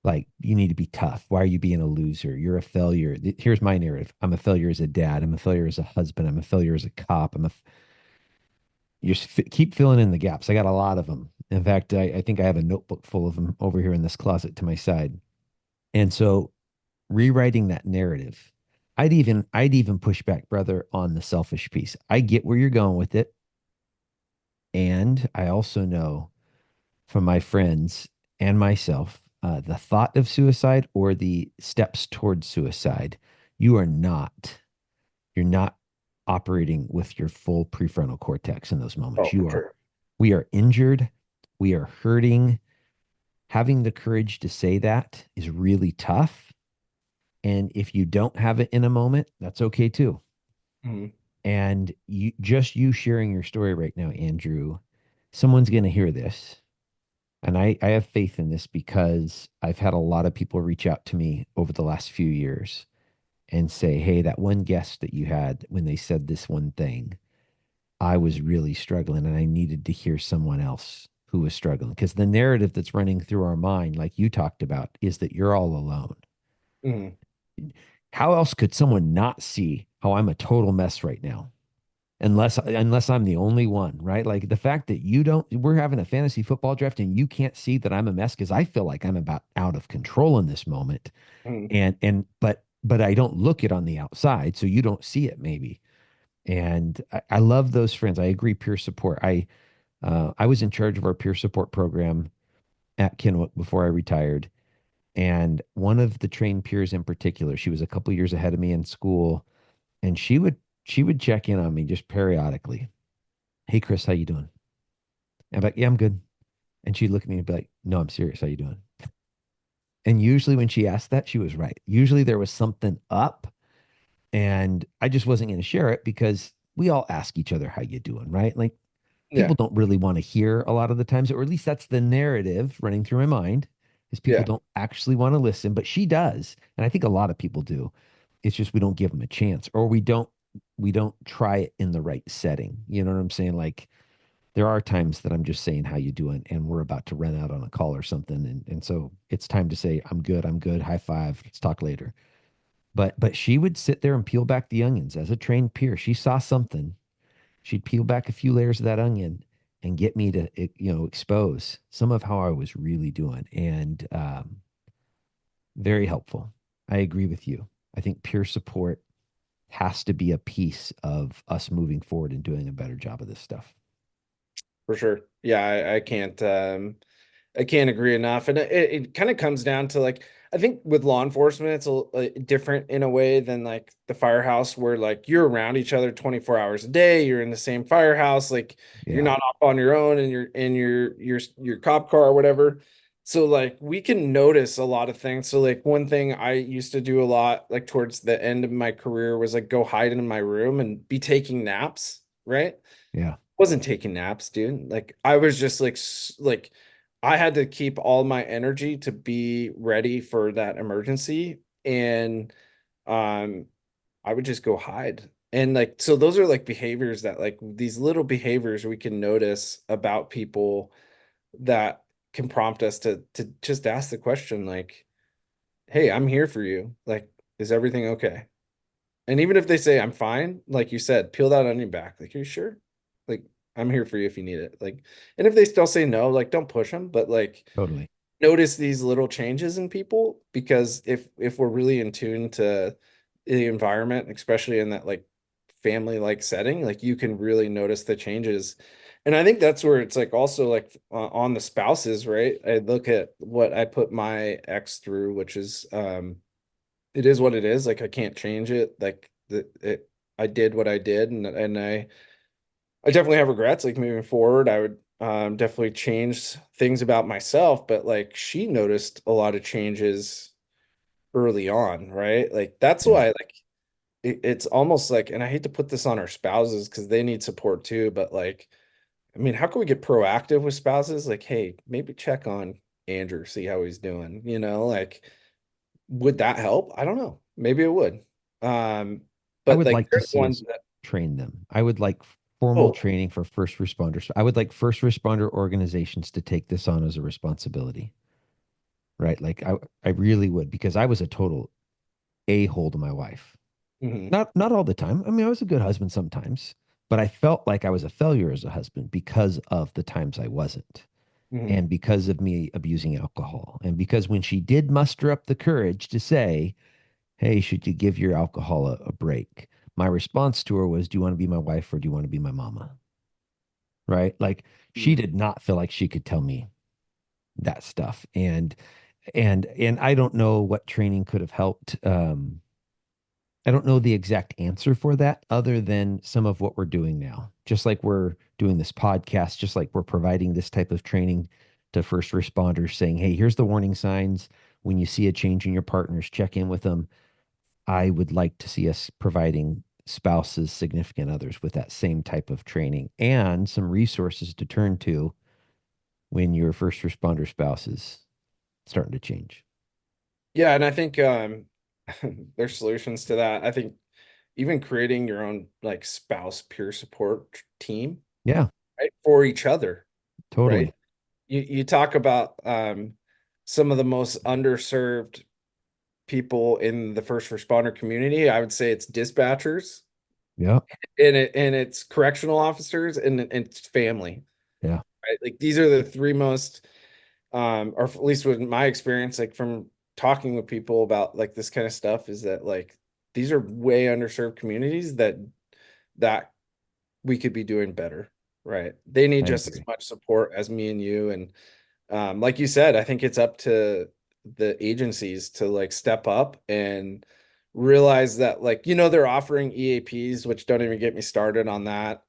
Like you need to be tough. Why are you being a loser? You're a failure. Here's my narrative. I'm a failure as a dad. I'm a failure as a husband. I'm a failure as a cop. You just keep filling in the gaps. I got a lot of them. In fact, I think I have a notebook full of them over here in this closet to my side. And so rewriting that narrative, I'd even push back, brother, on the selfish piece. I get where you're going with it. And I also know from my friends and myself, the thought of suicide or the steps towards suicide, you are not, you're not operating with your full prefrontal cortex in those moments. Oh, for sure. We are injured. We are hurting. Having the courage to say that is really tough. And if you don't have it in a moment, that's okay too. Mhm. And you sharing your story right now, Andrew, someone's going to hear this. And I have faith in this because I've had a lot of people reach out to me over the last few years and say, hey, that one guest that you had when they said this one thing, I was really struggling and I needed to hear someone else who was struggling. Because the narrative that's running through our mind, like you talked about, is that you're all alone. Mhm. How else could someone not see how I'm a total mess right now? Unless I'm the only one, right? Like the fact that you don't, we're having a fantasy football draft and you can't see that I'm a mess because I feel like I'm about out of control in this moment. Mhm. But I don't look it on the outside, so you don't see it maybe. And I love those friends. I agree, peer support. I was in charge of our peer support program at Kenwood before I retired. And one of the trained peers in particular, she was a couple years ahead of me in school, and she would check in on me just periodically. Hey Chris, how you doing? I'm like, yeah, I'm good. And she'd look at me and be like, no, I'm serious. How you doing? And usually when she asked that, she was right. Usually there was something up, and I just wasn't going to share it because we all ask each other how you doing, right? Like people Yeah. don't really want to hear a lot of the times, or at least that's the narrative running through my mind, is people Yeah. don't actually want to listen, but she does. And I think a lot of people do. It's just we don't give them a chance, or we don't try it in the right setting. You know what I'm saying? Like there are times that I'm just saying how you doing and we're about to run out on a call or something. And so it's time to say, I'm good, high five, let's talk later. But she would sit there and peel back the onions as a trained peer. She saw something. She'd peel back a few layers of that onion and get me to, expose some of how I was really doing. And very helpful. I agree with you. I think peer support has to be a piece of us moving forward and doing a better job of this stuff. For sure. Yeah, I can't agree enough. And it kind of comes down to like, I think with law enforcement, it's different in a way than like the firehouse, where like you're around each other 24 hours a day. You're in the same firehouse. Like you're Yeah. not off on your own and you're in your cop car or whatever. So like we can notice a lot of things. So like one thing I used to do a lot, like towards the end of my career, was like go hide in my room and be taking naps, right? Yeah. Wasn't taking naps, dude. Like I was just like like I had to keep all my energy to be ready for that emergency. And um I would just go hide. And like so those are like behaviors that like these little behaviors we can notice about people that can prompt us to just ask the question like, "Hey, I'm here for you. Like, is everything okay?" And even if they say I'm fine, like you said, peel that onion back. Like, are you sure? Like, I'm here for you if you need it. Like, and if they still say no, like don't push them, but like Totally. notice these little changes in people, because if we're really in tune to the environment, especially in that like family like setting, like you can really notice the changes. And I think that's where it's like also like on the spouses, right? I look at what I put my ex through, which is it is what it is. Like I can't change it. Like I did what I did, and I definitely have regrets. Like moving forward, I would definitely change things about myself. But like she noticed a lot of changes early on, right? Like that's Yeah. why like it's almost like, and I hate to put this on our spouses because they need support too. But like, I mean, how can we get proactive with spouses? Like, hey, maybe check on Andrew, see how he's doing. Like would that help? I don't know. Maybe it would. Um, I but would like like they're to the see ones us that, train them. I would like formal oh, training for first responders. I would like first responder organizations to take this on as a responsibility, right? Like I really would because I was a total a-hole to my wife. mhm, Not all the time. I mean, I was a good husband sometimes, but I felt like I was a failure as a husband because of the times I wasn't. mhm, And because of me abusing alcohol. And because when she did muster up the courage to say, hey, should you give your alcohol a break? My response to her was, do you want to be my wife or do you want to be my mama? Right? Like she mhm, did not feel like she could tell me that stuff. And I don't know what training could have helped. I don't know the exact answer for that other than some of what we're doing now. Just like we're doing this podcast, just like we're providing this type of training to first responders saying, hey, here's the warning signs. When you see a change in your partners, check in with them. I would like to see us providing spouses, significant others with that same type of training and some resources to turn to when your first responder spouse is starting to change. Yeah, and I think there's solutions to that. I think even creating your own like spouse peer support team, Yeah, right, for each other, right? totally. You talk about some of the most underserved people in the first responder community. I would say it's dispatchers Yeah, and it's correctional officers and it's family, yeah, right? Like these are the three most or at least with my experience, like from talking with people about like this kind of stuff, is that like these are way underserved communities that we could be doing better, right? They need I just as agree. much support as me and you. And like you said, I think it's up to the agencies to like step up and realize that like, they're offering EAPs, which don't even get me started on that.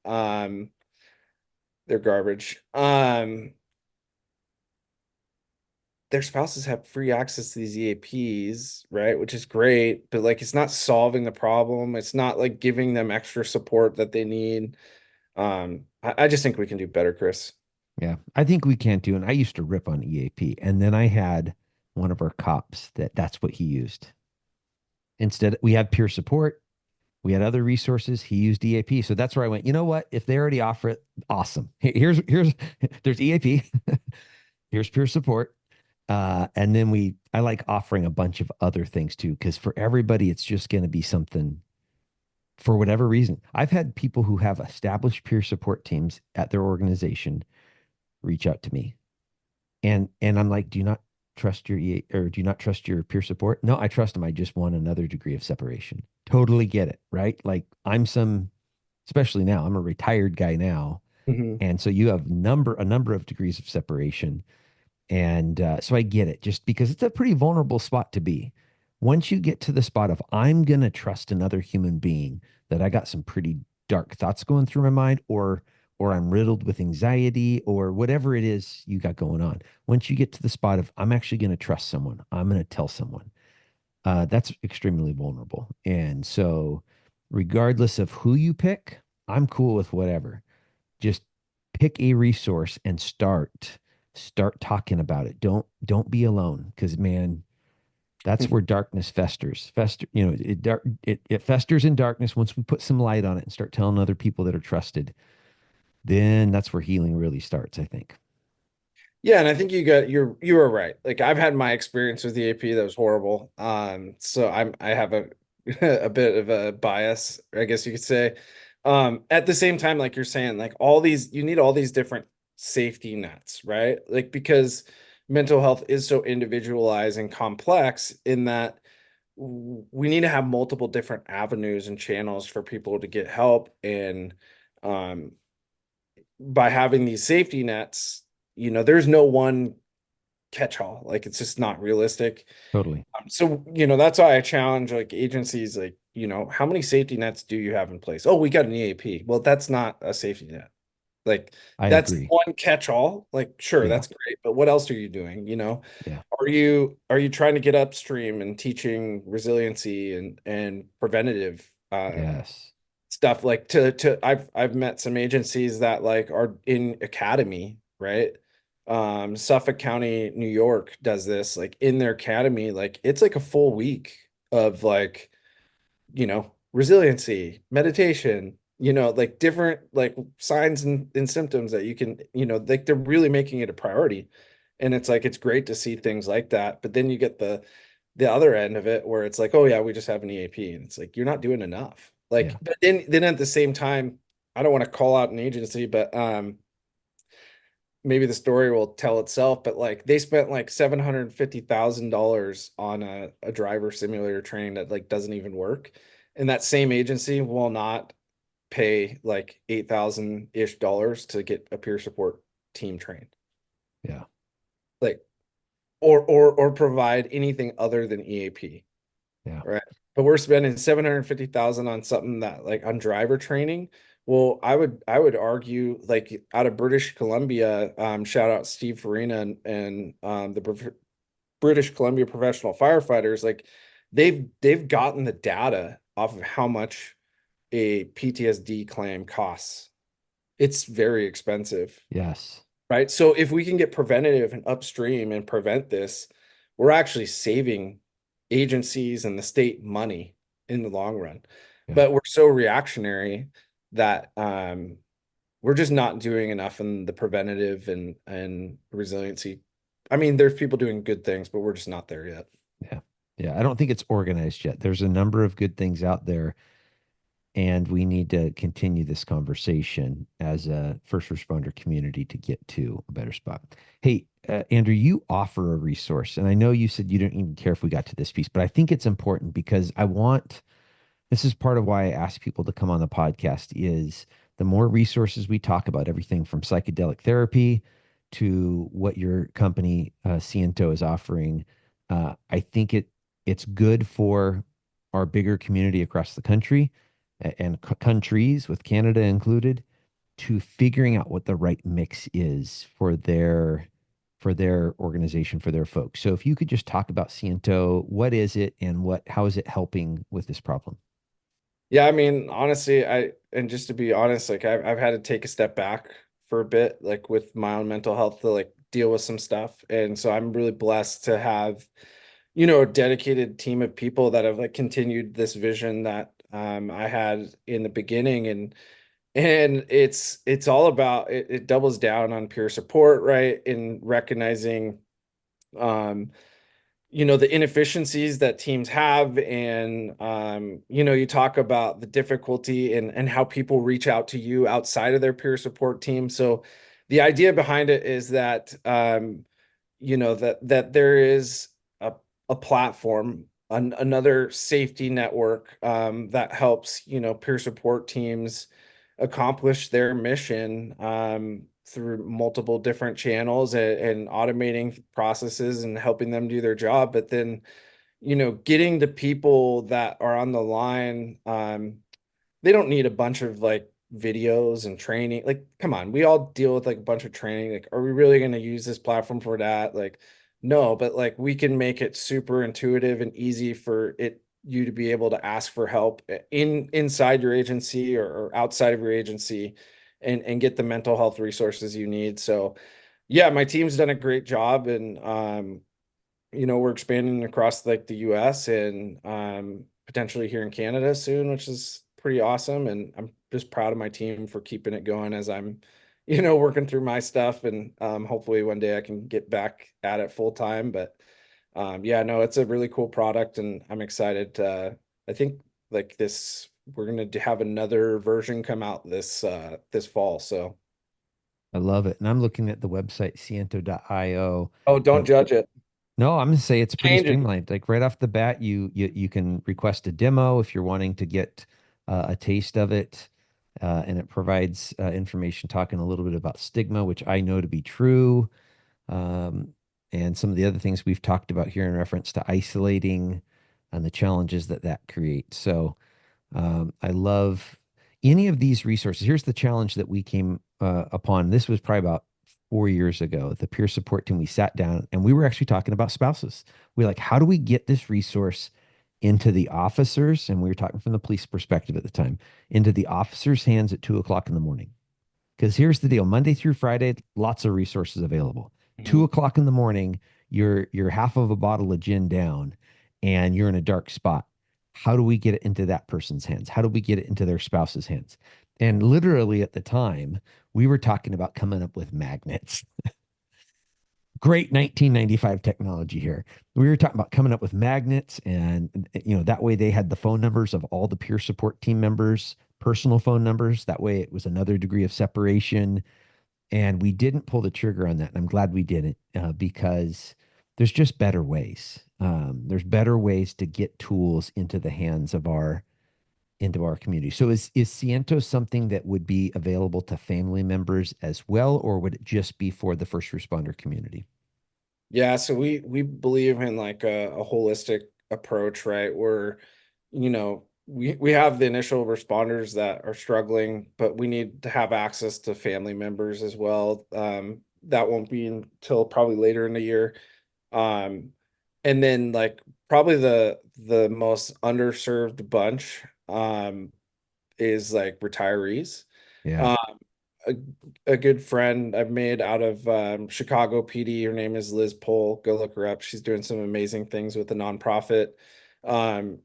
They're garbage. Their spouses have free access to these EAPs, right? Which is great, but like it's not solving the problem. It's not like giving them extra support that they need. I just think we can do better, Chris. Yeah, I think we can too. And I used to rip on EAP, and then I had one of our cops that's what he used. Instead, we had peer support. We had other resources. He used EAP. So that's where I went, you know what? If they already offer it, awesome. Here's there's EAP. Here's peer support. And then I like offering a bunch of other things too, because for everybody, it's just going to be something for whatever reason. I've had people who have established peer support teams at their organization reach out to me. And I'm like, do you not trust your or do you not trust your peer support? No, I trust them. I just want another degree of separation. Totally get it, right? Like especially now, I'm a retired guy now. Mhm. And so you have a number of degrees of separation. And so I get it, just because it's a pretty vulnerable spot to be. Once you get to the spot of, I'm going to trust another human being, that I got some pretty dark thoughts going through my mind, or I'm riddled with anxiety, or whatever it is you got going on. Once you get to the spot of, I'm actually going to trust someone, I'm going to tell someone, that's extremely vulnerable. And so, regardless of who you pick, I'm cool with whatever. Just pick a resource and start talking about it. Don't be alone, because man, that's where darkness it festers in darkness. Once we put some light on it and start telling other people that are trusted, then that's where healing really starts, I think. Yeah, and I think you were right. Like I've had my experience with the AP that was horrible. So I have a a bit of a bias, I guess you could say. At the same time, like you're saying, like you need all these different safety nets, right? Like because mental health is so individualized and complex in that we need to have multiple different avenues and channels for people to get help. And um by having these safety nets, there's no one catch all. Like it's just not realistic. Totally. So, that's why I challenge like agencies, like, how many safety nets do you have in place? Oh, we got an EAP. Well, that's not a safety net. Like I that's agree. one catch all. Like, sure, Yeah. that's great, but what else are you doing? Yeah. Are you trying to get upstream and teaching resiliency and preventative Yes. stuff like to I've met some agencies that like are in academy, right? Suffolk County, New York does this like in their academy, like it's like a full week of like, resiliency, meditation, like different like signs and symptoms that you can, like they're really making it a priority. And it's like it's great to see things like that. But then you get the other end of it where it's like, oh yeah, we just have an EAP. And it's like you're not doing enough. Yeah. Like, but then at the same time, I don't want to call out an agency, but maybe the story will tell itself, but like they spent like $750,000 on a driver simulator training that like doesn't even work. And that same agency will not pay like 8,000-ish dollars to get a peer support team trained. Yeah. Like or provide anything other than EAP. Yeah. Right. but we're spending 750,000 on something that like on driver training. Well, I would argue like out of British Columbia, shout out Steve Farina and the British Columbia professional firefighters, like they've gotten the data off of how much a PTSD claim costs. It's very expensive, Yes. right? So if we can get preventative and upstream and prevent this, we're actually saving agencies and the state money in the long run. Yeah. But we're so reactionary that we're just not doing enough in the preventative and resiliency. I mean, there's people doing good things, but we're just not there yet. Yeah. Yeah. I don't think it's organized yet. There's a number of good things out there, and we need to continue this conversation as a first responder community to get to a better spot. Hey, Andrew, you offer a resource, and I know you said you don't even care if we got to this piece, but I think it's important because this is part of why I ask people to come on the podcast is the more resources we talk about everything from psychedelic therapy to what your company Siento is offering. I think it's good for our bigger community across the country and countries with Canada included to figuring out what the right mix is for their organization, for their folks. So if you could just talk about Siento, what is it and how is it helping with this problem? Yeah, I mean, honestly, and just to be honest, like I've had to take a step back for a bit, like with my own mental health to like deal with some stuff. And so I'm really blessed to have, a dedicated team of people that have like continued this vision that I had in the beginning. And it's all about it doubles down on peer support, right? In recognizing um the inefficiencies that teams have and you talk about the difficulty and how people reach out to you outside of their peer support team. So the idea behind it is that that there is a platform, another safety network that helps peer support teams accomplish their mission through multiple different channels and automating processes and helping them do their job. But then, getting the people that are on the line, they don't need a bunch of like videos and training. Like, come on, we all deal with like a bunch of training. Like, are we really going to use this platform for that? Like, no, but like we can make it super intuitive and easy for you to be able to ask for help inside your agency or outside of your agency and get the mental health resources you need. So yeah, my team's done a great job and we're expanding across like the US and potentially here in Canada soon, which is pretty awesome. And I'm just proud of my team for keeping it going as I'm, working through my stuff. And hopefully one day I can get back at it full time. But yeah, no, it's a really cool product and I'm excited. I think like we're going to have another version come out this fall. So, I love it. And I'm looking at the website, siento.io. oh, don't judge it. No, I'm gonna say it's pretty Change it. streamlined. Like right off the bat, you can request a demo if you're wanting to get a taste of it, and it provides information talking a little bit about stigma, which I know to be true, um, and some of the other things we've talked about here in reference to isolating and the challenges that that creates. So I love any of these resources. Here's the challenge that we came upon. This was probably about 4 years ago. The peer support team, we sat down and we were actually talking about spouses. We're like, how do we get this resource into the officers? And we were talking from the police perspective at the time, into the officers' hands at 2 o'clock in the morning. Because here's the deal: Monday through Friday, lots of resources available. Mhm. 2 o'clock in the morning, you're half of a bottle of gin down, and you're in a dark spot. How do we get it into that person's hands? How do we get it into their spouse's hands? And literally at the time, we were talking about coming up with magnets. Great 1995 technology here. We were talking about coming up with magnets, and that way they had the phone numbers of all the peer support team members, personal phone numbers. That way it was another degree of separation. And we didn't pull the trigger on that. And I'm glad we didn't because there's just better ways. There's better ways to get tools into the hands of our community. So is Siento something that would be available to family members as well, or would it just be for the first responder community? Yeah, so we believe in like a holistic approach, right? Where we have the initial responders that are struggling, but we need to have access to family members as well. That won't be until probably later in the year. Um, and then like probably the most underserved bunch is like retirees. Yeah. Um, a, a good friend I've made out of Chicago PD. Her name is Liz Pohl. Go look her up. She's doing some amazing things with a nonprofit. Um,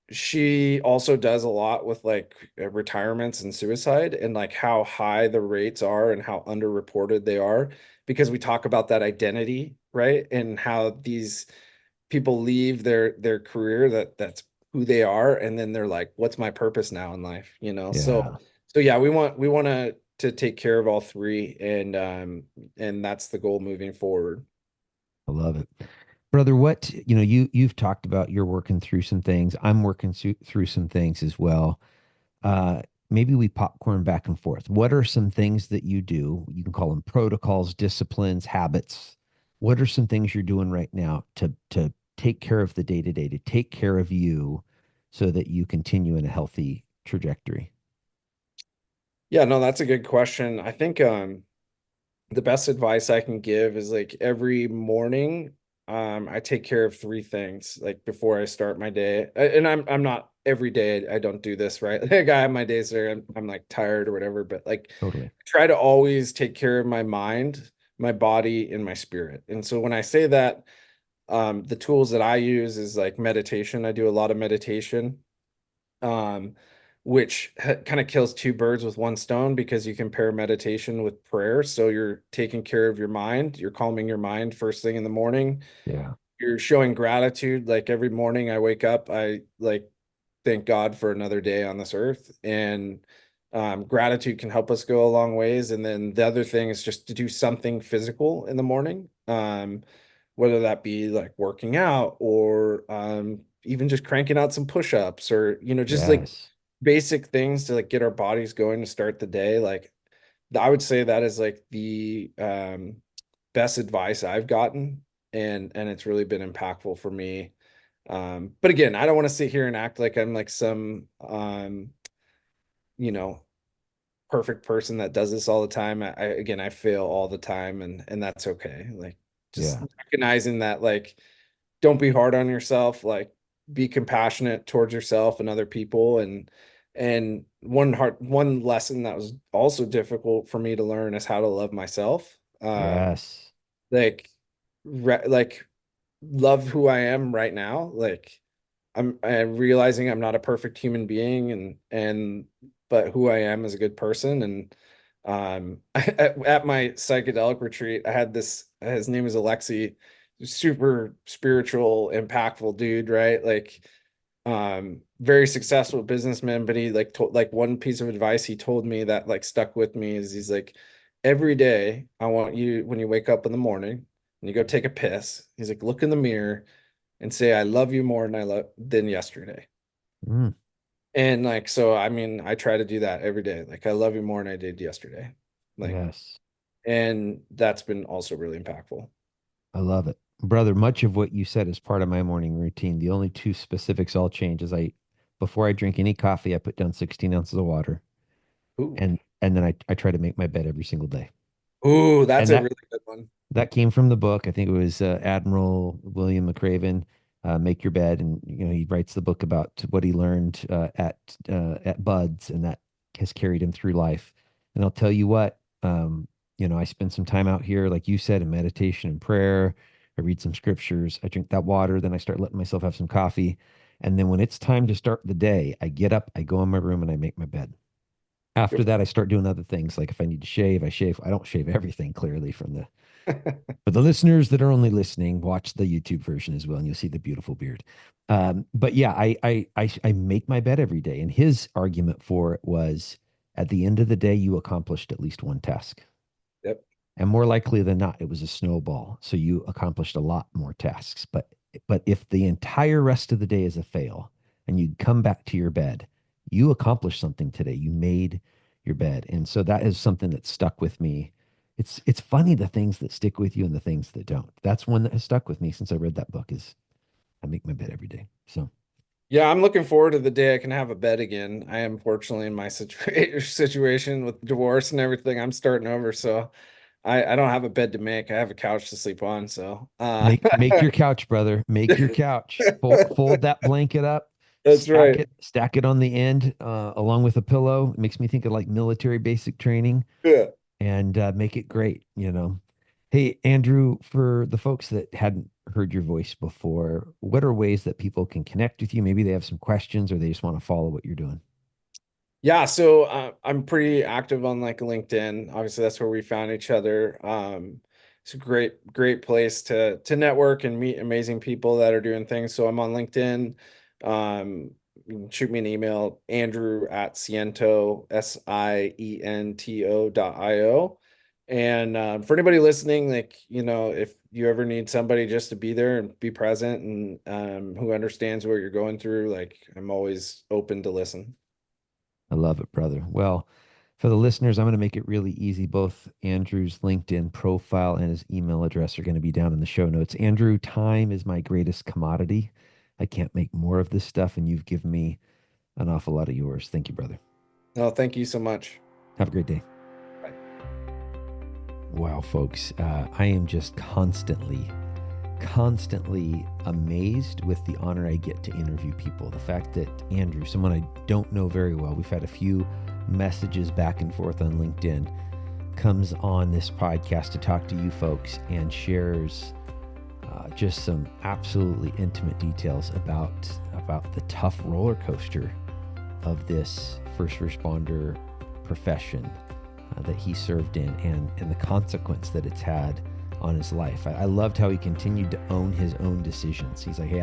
she also does a lot with like retirements and suicide and like how high the rates are and how underreported they are because we talk about that identity, right? And how these people leave their career that's who they are and then they're like, what's my purpose now in life, Yeah. so yeah, we want to take care of all three and that's the goal moving forward. I love it. Brother, you've talked about you're working through some things. I'm working through some things as well. Uh, Maybe we popcorn back and forth. What are some things that you do? You can call them protocols, disciplines, habits. What are some things you're doing right now to take care of the day to day, to take care of you so that you continue in a healthy trajectory? Yeah, no, that's a good question. I think the best advice I can give is like every morning, I take care of three things like before I start my day. And I'm not every day I don't do this, right? Like I have my days there I'm like tired or whatever, but like Totally. I try to always take care of my mind, my body, and my spirit. And so when I say that, the tools that I use is like meditation. I do a lot of meditation um, which kind of kills two birds with one stone because you can pair meditation with prayer. So you're taking care of your mind, you're calming your mind first thing in the morning. Yeah. You're showing gratitude. Like every morning I wake up, I like thank God for another day on this earth. And gratitude can help us go a long ways. And then the other thing is just to do something physical in the morning, whether that be like working out or even just cranking out some push-ups or, just like Yes. basic things to like get our bodies going to start the day. Like I would say that is like the best advice I've gotten and it's really been impactful for me. But again, I don't want to sit here and act like I'm like some you know, perfect person that does this all the time. Again, I fail all the time and that's okay. Like just Yeah. recognizing that like don't be hard on yourself, like be compassionate towards yourself and other people and one lesson that was also difficult for me to learn is how to love myself. Yes. Like like love who I am right now. Like I'm realizing I'm not a perfect human being and but who I am is a good person and at my psychedelic retreat I had this his name is Alexi, super spiritual impactful dude, right? Like very successful businessman, but he like told like one piece of advice he told me that like stuck with me is he's like every day I want you when you wake up in the morning and you go take a piss, he's like look in the mirror and say I love you more than I love than yesterday. Mm, And like so I mean I try to do that every day. Like I love you more than I did yesterday. Like yes. and that's been also really impactful. I love it. Brother, much of what you said is part of my morning routine. The only two specifics I'll change is before I drink any coffee, I put down 16 ounces of water Ooh. and then I try to make my bed every single day. Ooh, that's And a that really good one. that came from the book. I think it was Admiral William McRaven, Make Your Bed, and he writes the book about what he learned at Buds, and that has carried him through life. And I'll tell you what, I spend some time out here, like you said, in meditation and prayer. I read some scriptures. I drink that water. Then I start letting myself have some coffee. And then when it's time to start the day, I get up, I go in my room, and I make my bed. After Good that, I start doing other things. Like if I need to shave, I shave. I don't shave everything clearly from the for- for the listeners that are only listening, watch the YouTube version as well, and you'll see the beautiful beard. But yeah, I make my bed every day, and his argument for it was, at the end of the day, you accomplished at least one task, Yep. and more likely than not, it was a snowball. So you accomplished a lot more tasks. But if the entire rest of the day is a fail, and you come back to your bed, you accomplished something today. You made your bed, and so that is something that stuck with me. It's funny the things that stick with you and the things that don't. That's one that has stuck with me since I read that book. Is I make my bed every day. So Yeah, I'm looking forward to the day I can have a bed again. I am fortunately in my situation with divorce and everything. I'm starting over, so I don't have a bed to make. I have a couch to sleep on. So Make your couch, brother. Make your couch. Fold that blanket up, that's right. stack it on the end, along with a pillow. It makes me think of like military basic training, Yeah. and make it great, you know. Hey, Andrew, for the folks that hadn't heard your voice before, what are ways that people can connect with you? Maybe they have some questions or they just want to follow what you're doing. Yeah, so I'm pretty active on like LinkedIn. Obviously, that's where we found each other. It's a great place to network and meet amazing people that are doing things. So I'm on LinkedIn. You can shoot me an email, Andrew at Siento, Siento.io. And for anybody listening, like, if you ever need somebody just to be there and be present and who understands what you're going through, like I'm always open to listen. I love it, brother. Well, for the listeners, I'm going to make it really easy. Both Andrew's LinkedIn profile and his email address are going to be down in the show notes. Andrew, time is my greatest commodity. I can't make more of this stuff, and you've given me an awful lot of yours. Thank you, brother. No, thank you so much. Have a great day. Bye. Wow, folks, I am just constantly amazed with the honor I get to interview people. The fact that Andrew, someone I don't know very well, we've had a few messages back and forth on LinkedIn, comes on this podcast to talk to you folks and shares just some absolutely intimate details about the tough roller coaster of this first responder profession that he served in, and the consequence that it's had on his life. I loved how he continued to own his own decisions. He's like, hey,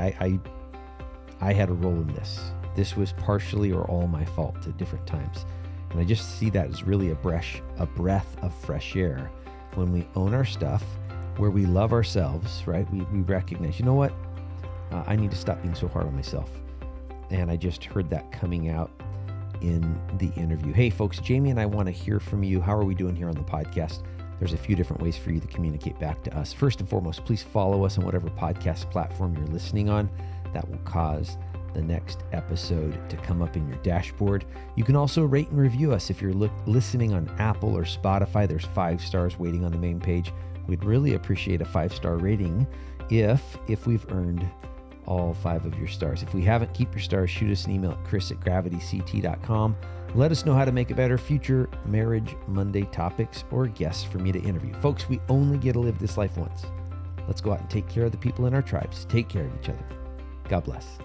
I had a role in this. This was partially or all my fault at different times. And I just see that as really a breath of fresh air when we own our stuff, where we love ourselves, right? We recognize, you know what? I need to stop being so hard on myself. And I just heard that coming out in the interview. Hey, folks, Jaimie and I want to hear from you. How are we doing here on the podcast? There's a few different ways for you to communicate back to us. First and foremost, please follow us on whatever podcast platform you're listening on. That will cause the next episode to come up in your dashboard. You can also rate and review us. If you're listening on Apple or Spotify, there's 5 stars waiting on the main page. We'd really appreciate a 5-star rating if we've earned all 5 of your stars. If we haven't, keep your stars. Shoot us an email at chris@gravityct.com. Let us know how to make it better, future Marriage Monday topics, or guests for me to interview. Folks, we only get to live this life once. Let's go out and take care of the people in our tribes. Take care of each other. God bless.